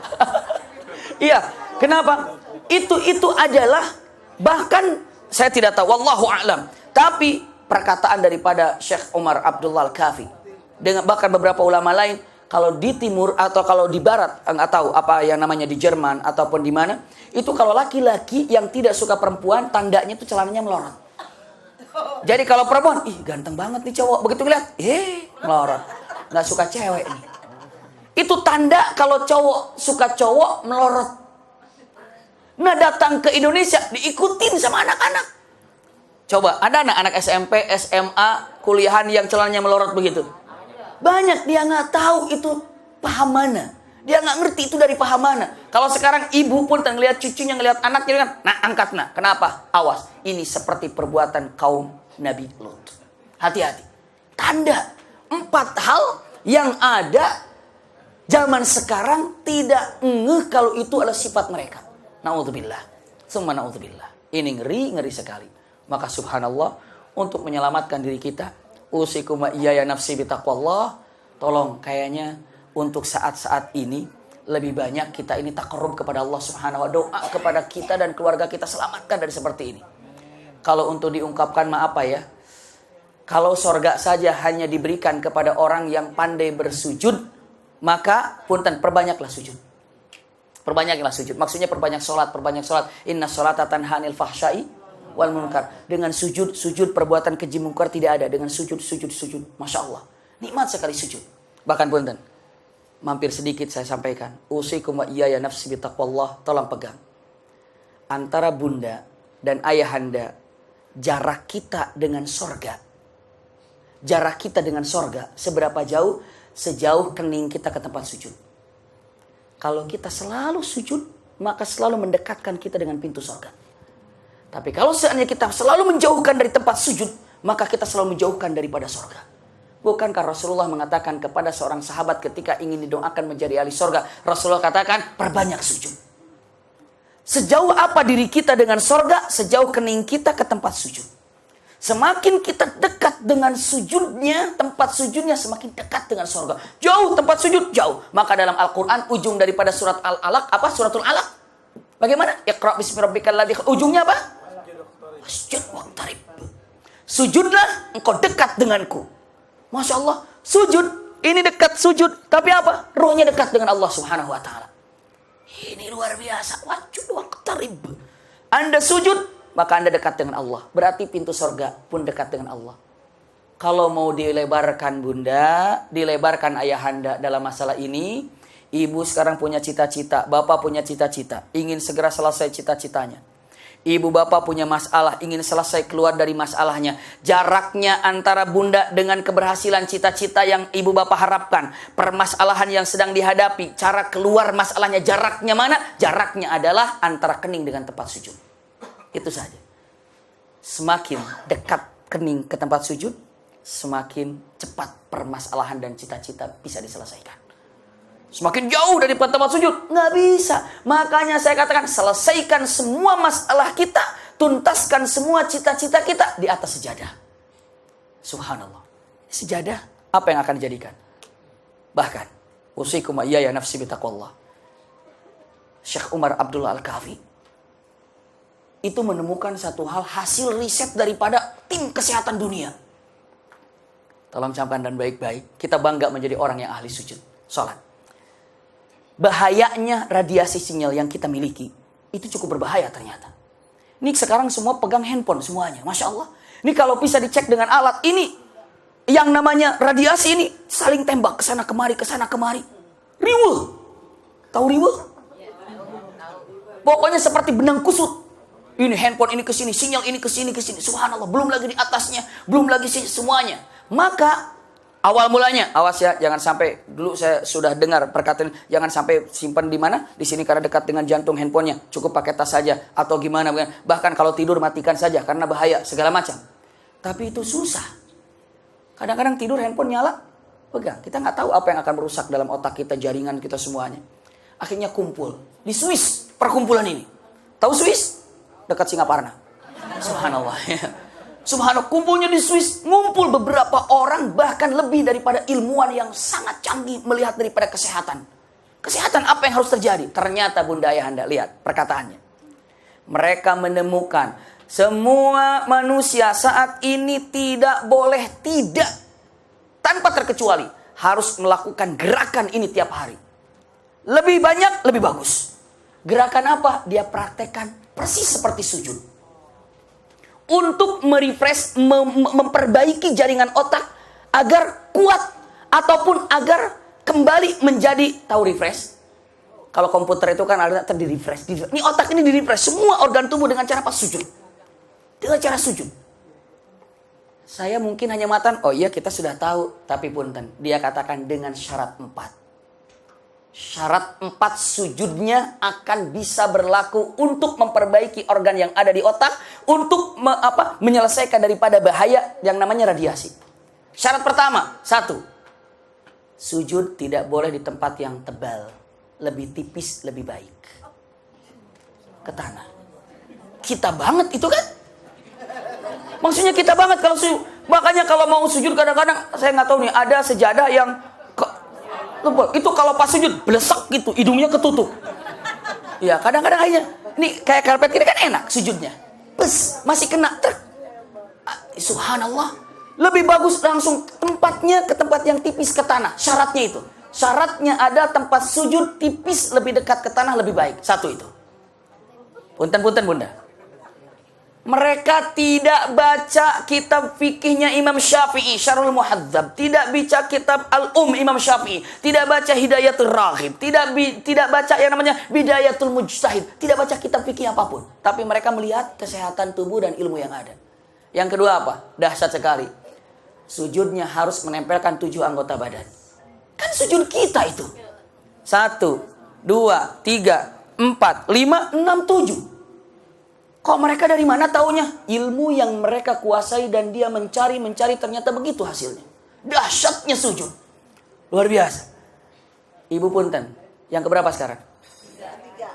Speaker 1: Iya, kenapa? Itu adalah, bahkan saya tidak tahu, wallahu a'lam. Tapi perkataan daripada Syekh Umar Abdullah Al-Kafi dengan bahkan beberapa ulama lain, kalau di timur atau kalau di barat, nggak tahu apa yang namanya di Jerman ataupun di mana, itu kalau laki-laki yang tidak suka perempuan, tandanya itu celananya melorot. Jadi kalau perempuan, ih ganteng banget nih cowok, begitu lihat, melorot, nggak suka cewek nih. Itu tanda kalau cowok suka cowok melorot. Nah, datang ke Indonesia diikutin sama anak-anak. Coba, ada anak-anak SMP, SMA, kuliahan yang celananya melorot begitu? Banyak, dia nggak tahu itu paham mana. Dia nggak ngerti itu dari paham mana. Kalau sekarang ibu pun ngelihat cucunya, ngelihat anaknya kan, nah angkat nah. Kenapa? Awas, ini seperti perbuatan kaum Nabi Lut. Hati-hati. Tanda 4 hal yang ada zaman sekarang tidak ngeh kalau itu adalah sifat mereka. Na'udzubillah. Summa na'udzubillah. Ini ngeri sekali. Maka subhanallah, untuk menyelamatkan diri kita, usikum wa iyaya nafsi bitaqwallah. Tolong kayaknya untuk saat-saat ini lebih banyak kita ini taqarrub kepada Allah Subhanahu wa, doa kepada kita dan keluarga kita, selamatkan dari seperti ini. Kalau untuk diungkapkan maaf ya, kalau sorga saja hanya diberikan kepada orang yang pandai bersujud, maka punten perbanyaklah sujud. Perbanyaklah sujud. Maksudnya perbanyak sholat, Inna sholata tanha 'anil fahsya'i wal munkar. Dengan sujud perbuatan keji munkar tidak ada. Dengan sujud. Masya Allah. Nikmat sekali sujud. Bahkan punten, mampir sedikit saya sampaikan. Usikum wa iyaya nafsi bitaqwallah. Tolong pegang. Antara bunda dan ayahanda, jarak kita dengan sorga. Jarak kita dengan sorga seberapa jauh? Sejauh kening kita ke tempat sujud. Kalau kita selalu sujud, maka selalu mendekatkan kita dengan pintu sorga. Tapi kalau seandainya kita selalu menjauhkan dari tempat sujud, maka kita selalu menjauhkan daripada sorga. Bukankah Rasulullah mengatakan kepada seorang sahabat ketika ingin didoakan menjadi ahli sorga, Rasulullah katakan, perbanyak sujud. Sejauh apa diri kita dengan sorga, sejauh kening kita ke tempat sujud. Semakin kita dekat dengan sujudnya, tempat sujudnya semakin dekat dengan surga. Jauh tempat sujud, jauh. Maka dalam Al-Quran, ujung daripada surat Al-Alaq, apa? Suratul Alaq. Bagaimana? Iqra' bismi rabbikal ladzi. Ujungnya apa? Masjid waqtarib. Sujudlah, engkau dekat denganku. Masya Allah, sujud. Ini dekat sujud. Tapi apa? Rohnya dekat dengan Allah Subhanahu wa ta'ala. Ini luar biasa. Masjid waqtarib. Anda sujud, maka Anda dekat dengan Allah. Berarti pintu surga pun dekat dengan Allah. Kalau mau dilebarkan bunda, dilebarkan ayahanda dalam masalah ini, ibu sekarang punya cita-cita, bapak punya cita-cita, ingin segera selesai cita-citanya. Ibu bapak punya masalah, ingin selesai keluar dari masalahnya. Jaraknya antara bunda dengan keberhasilan cita-cita yang ibu bapak harapkan, permasalahan yang sedang dihadapi, cara keluar masalahnya, jaraknya mana? Jaraknya adalah antara kening dengan tempat sujud. Itu saja. Semakin dekat kening ke tempat sujud, semakin cepat permasalahan dan cita-cita bisa diselesaikan. Semakin jauh dari tempat sujud, nggak bisa. Makanya saya katakan, selesaikan semua masalah kita, tuntaskan semua cita-cita kita di atas sejadah. Subhanallah. Sejadah, apa yang akan dijadikan? Bahkan, usikum wa iyaya nafsi bitaqwallah. Syekh Umar Abdullah Al-Kafi itu menemukan satu hal, hasil riset daripada tim kesehatan dunia. Tolong camkan dan baik-baik. Kita bangga menjadi orang yang ahli sujud, sholat. Bahayanya radiasi sinyal yang kita miliki, itu cukup berbahaya ternyata. Ini sekarang semua pegang handphone semuanya, Masya Allah. Ini kalau bisa dicek dengan alat, ini yang namanya radiasi ini saling tembak kesana kemari. Riweuh. Tahu riweuh? Pokoknya seperti benang kusut. Ini handphone ini ke sini, sinyal ini ke sini. Subhanallah, belum lagi di atasnya, belum lagi semuanya. Maka Awal mulanya, awas ya, jangan sampai, dulu saya sudah dengar perkataan, jangan sampai simpan di mana? Di sini karena dekat dengan jantung handphonenya, cukup pakai tas saja, atau gimana, bahkan kalau tidur matikan saja, karena bahaya, segala macam. Tapi itu susah. Kadang-kadang tidur handphone nyala, pegang, kita nggak tahu apa yang akan merusak dalam otak kita, jaringan kita semuanya. Akhirnya kumpul, di Swiss, perkumpulan ini. Tahu Swiss? Dekat Singaparna. Subhanallah ya. Subhanallah, kumpulnya di Swiss, ngumpul beberapa orang, bahkan lebih daripada ilmuwan yang sangat canggih melihat daripada kesehatan. Kesehatan apa yang harus terjadi? Ternyata Bunda Ayahanda, lihat perkataannya. Mereka menemukan semua manusia saat ini tidak boleh tidak, tanpa terkecuali, harus melakukan gerakan ini tiap hari. Lebih banyak, lebih bagus. Gerakan apa? Dia praktekkan persis seperti sujud. Untuk merefresh, memperbaiki jaringan otak agar kuat ataupun agar kembali menjadi, tahu refresh? Kalau komputer itu kan ada di refresh. Ini otak ini di refresh, semua organ tubuh dengan cara apa? Sujud. Dengan cara sujud. Saya mungkin hanya matan, oh iya kita sudah tahu, tapi punten, dia katakan dengan syarat 4. Syarat 4 sujudnya akan bisa berlaku untuk memperbaiki organ yang ada di otak, untuk menyelesaikan daripada bahaya yang namanya radiasi. Syarat pertama, 1. Sujud tidak boleh di tempat yang tebal, lebih tipis lebih baik. Ke tanah. Kita banget itu kan? Maksudnya kita banget kalau sujud. Makanya kalau mau sujud kadang-kadang saya nggak tahu nih, ada sejadah yang itu kalau pas sujud blesek gitu, hidungnya ketutup. Ya, kadang-kadang aja nih kayak karpet ini kan enak sujudnya. Pes, masih kena truk. Subhanallah. Lebih bagus langsung tempatnya ke tempat yang tipis ke tanah. Syaratnya itu. Syaratnya ada tempat sujud tipis lebih dekat ke tanah lebih baik. 1 itu. Punten-punten Bunda. Mereka tidak baca kitab fikihnya Imam Syafi'i, Syarhul Muhadzab. Tidak baca kitab Al-Um Imam Syafi'i. Tidak baca Hidayatul Raghib. Tidak baca yang namanya Bidayatul Mujtahid. Tidak baca kitab fikih apapun. Tapi mereka melihat kesehatan tubuh dan ilmu yang ada. Yang kedua apa? Dahsyat sekali. Sujudnya harus menempelkan 7 anggota badan. Kan sujud kita itu. 1, 2, 3, 4, 5, 6, 7. Kok mereka dari mana taunya? Ilmu yang mereka kuasai dan dia mencari ternyata begitu hasilnya. Dahsyatnya sujud. Luar biasa. Ibu punten. Yang keberapa sekarang?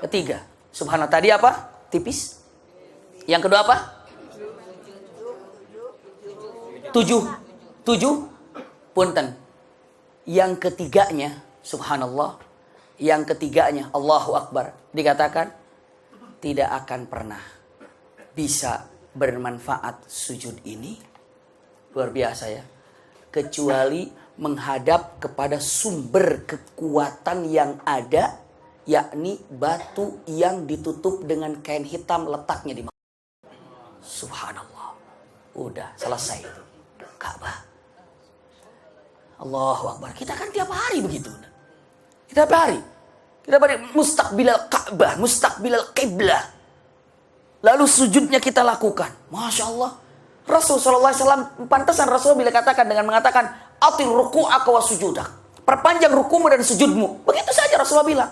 Speaker 1: Ketiga. Subhanallah, tadi apa? Tipis. Yang kedua apa? 7. Punten. Yang ketiganya, subhanallah. Yang ketiganya, Allahu Akbar. Dikatakan tidak akan pernah bisa bermanfaat sujud ini, luar biasa ya, kecuali menghadap kepada sumber kekuatan yang ada, yakni batu yang ditutup dengan kain hitam letaknya di mana. Subhanallah. Udah selesai itu. Ka'bah. Allahu Akbar. Kita kan tiap hari begitu. Tiap hari. Kita pada mustaqbilal Ka'bah, mustaqbilal qiblah. Lalu sujudnya kita lakukan. Masya Allah. Rasulullah SAW, pantasan Rasulullah bila katakan dengan mengatakan, atil ruku'aka wa sujudak. Perpanjang rukumu dan sujudmu. Begitu saja Rasulullah bilang.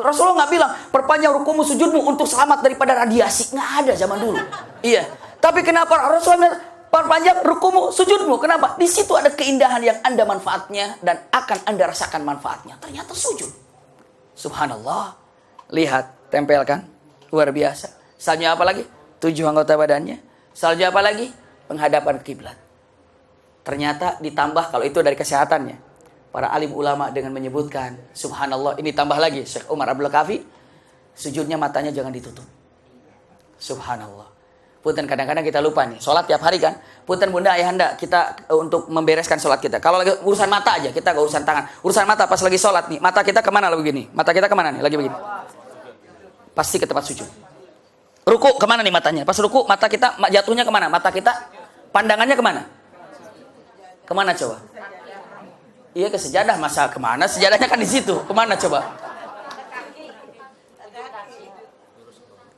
Speaker 1: Rasulullah nggak bilang, perpanjang rukumu sujudmu untuk selamat daripada radiasi. Nggak ada zaman dulu. Iya. Tapi kenapa Rasulullah bilang, perpanjang rukumu, sujudmu? Kenapa? Di situ ada keindahan yang Anda manfaatnya dan akan Anda rasakan manfaatnya. Ternyata sujud. Subhanallah. Lihat, tempelkan. Luar biasa. Selanjutnya apa lagi? 7 anggota badannya. Selanjutnya apa lagi? Penghadapan kiblat. Ternyata ditambah kalau itu dari kesehatannya. Para alim ulama dengan menyebutkan, subhanallah, ini tambah lagi. Syekh Umar Abdul Kafi, sujudnya matanya jangan ditutup. Subhanallah. Punten, kadang-kadang kita lupa nih. Sholat tiap hari kan. Punten Bunda Ayahanda, kita untuk membereskan sholat kita. Kalau lagi urusan mata aja, kita gak urusan tangan. Urusan mata pas lagi sholat nih. Mata kita kemana lagi begini? Mata kita kemana nih? Lagi begini. Pasti ke tempat sujud. Ruku kemana nih matanya? Pas ruku mata kita jatuhnya kemana? Mata kita pandangannya kemana? Kemana coba? Iya ke sejadah, masa kemana? Sejadahnya kan di situ. Kemana coba?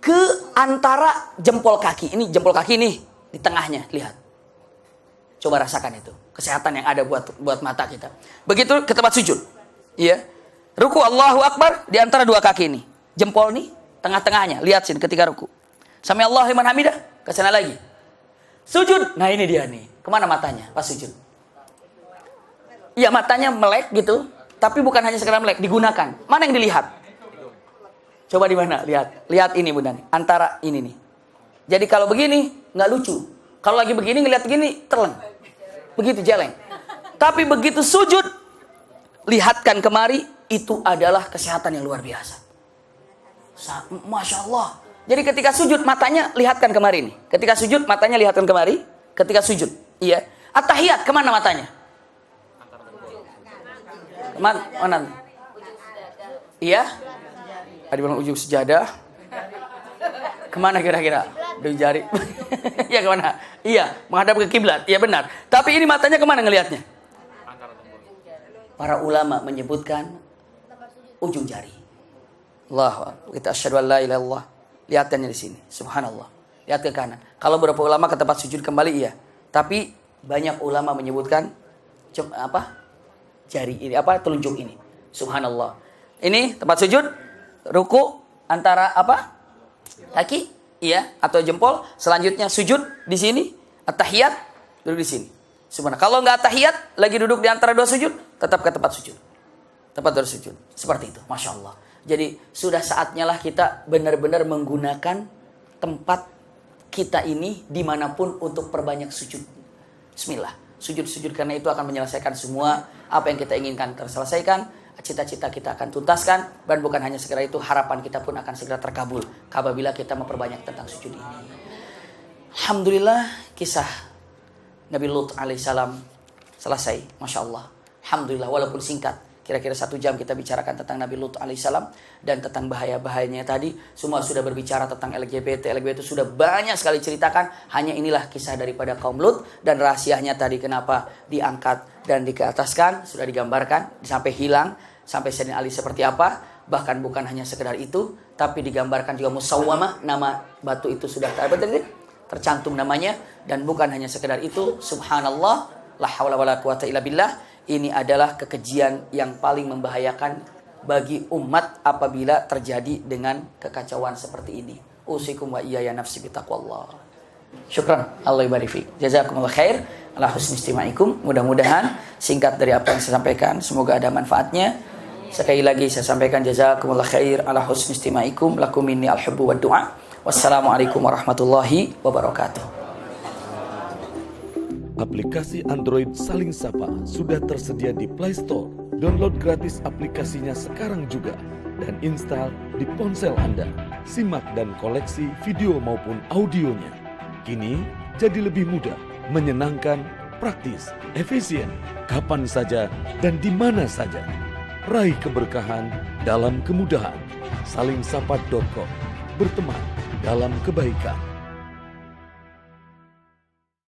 Speaker 1: Ke antara jempol kaki. Ini jempol kaki nih di tengahnya, lihat. Coba rasakan itu. kesehatan yang ada buat mata kita. Begitu ke tempat sujud. Iya. Ruku Allahu Akbar di antara dua kaki ini. Jempol nih tengah-tengahnya. Lihat sini ketika ruku. Sami Allahu liman hamidah, ke sana lagi. Sujud. Nah, ini dia nih. Kemana matanya pas sujud? Iya, matanya melek gitu, tapi bukan hanya sekedar melek, digunakan. Mana yang dilihat? Coba di mana? Lihat ini Bunda nih. Antara ini nih. Jadi kalau begini nggak lucu. Kalau lagi begini ngeliat begini terleng. Begitu jeleng. Tapi begitu sujud, lihatkan kemari, itu adalah kesehatan yang luar biasa. Masya Allah. Jadi ketika sujud matanya lihatkan kemari nih. Ketika sujud matanya lihatkan kemari. Ketika sujud, iya. At-tahiyat kemana matanya? Mana? Iya. Tadi bilang ujung sejadah. Kemana kira-kira? Ujung jari. Iya kemana? Iya, menghadap ke kiblat. Iya benar. Tapi ini matanya kemana ngelihatnya? Para ulama menyebutkan ujung jari. Allah, kita asyhadu an la ilaha illallah. Lihatannya di sini. Subhanallah. Lihat ke kanan. Kalau beberapa ulama ke tempat sujud kembali iya. Tapi banyak ulama menyebutkan jari ini, telunjuk ini. Subhanallah. Ini tempat sujud, ruku antara kaki, iya, atau jempol. Selanjutnya sujud di sini, at-tahiyat duduk di sini. Subhanallah. Kalau nggak at-tahiyat, lagi duduk di antara dua sujud, tetap ke tempat sujud. Tempat bersujud. Seperti itu. Masya Allah. Jadi sudah saatnya lah kita benar-benar menggunakan tempat kita ini dimanapun untuk perbanyak sujud. Bismillah. Sujud-sujud karena itu akan menyelesaikan semua apa yang kita inginkan terselesaikan. Cita-cita kita akan tuntaskan. Dan bukan hanya sekedar itu, harapan kita pun akan segera terkabul apabila kita memperbanyak tentang sujud ini. Alhamdulillah kisah Nabi Lut alaihissalam selesai. Masya Allah. Alhamdulillah walaupun singkat. Kira-kira 1 jam kita bicarakan tentang Nabi Lut alaihissalam dan tentang bahaya-bahayanya tadi. Semua sudah berbicara tentang LGBT. LGBT sudah banyak sekali ceritakan. Hanya inilah kisah daripada kaum Lut. Dan rahasianya tadi kenapa diangkat dan dikeataskan. Sudah digambarkan. Sampai hilang. Sampai Sayyidina Ali seperti apa. Bahkan bukan hanya sekedar itu. Tapi digambarkan juga Musawwamah. Nama batu itu sudah tercantum namanya. Dan bukan hanya sekedar itu. Subhanallah. La hawla wa la quwata illa billah. Ini adalah kekejian yang paling membahayakan bagi umat apabila terjadi dengan kekacauan seperti ini. Usikum wa iyaya nafsi bitaqwallah. Syukran. Allah ibarik fiik. Jazakumullah khair. Ala husni istima'ikum. Mudah-mudahan singkat dari apa yang saya sampaikan. Semoga ada manfaatnya. Sekali lagi saya sampaikan jazakumullah khair. Ala husni istima'ikum. Lakum minni al-hubbu wa du'a. Wassalamualaikum warahmatullahi wabarakatuh.
Speaker 2: Aplikasi Android Saling Sapa sudah tersedia di Play Store. Download gratis aplikasinya sekarang juga dan install di ponsel Anda. Simak dan koleksi video maupun audionya. Kini jadi lebih mudah, menyenangkan, praktis, efisien, kapan saja dan di mana saja. Raih keberkahan dalam kemudahan. Salingsapa.com. Berteman dalam kebaikan.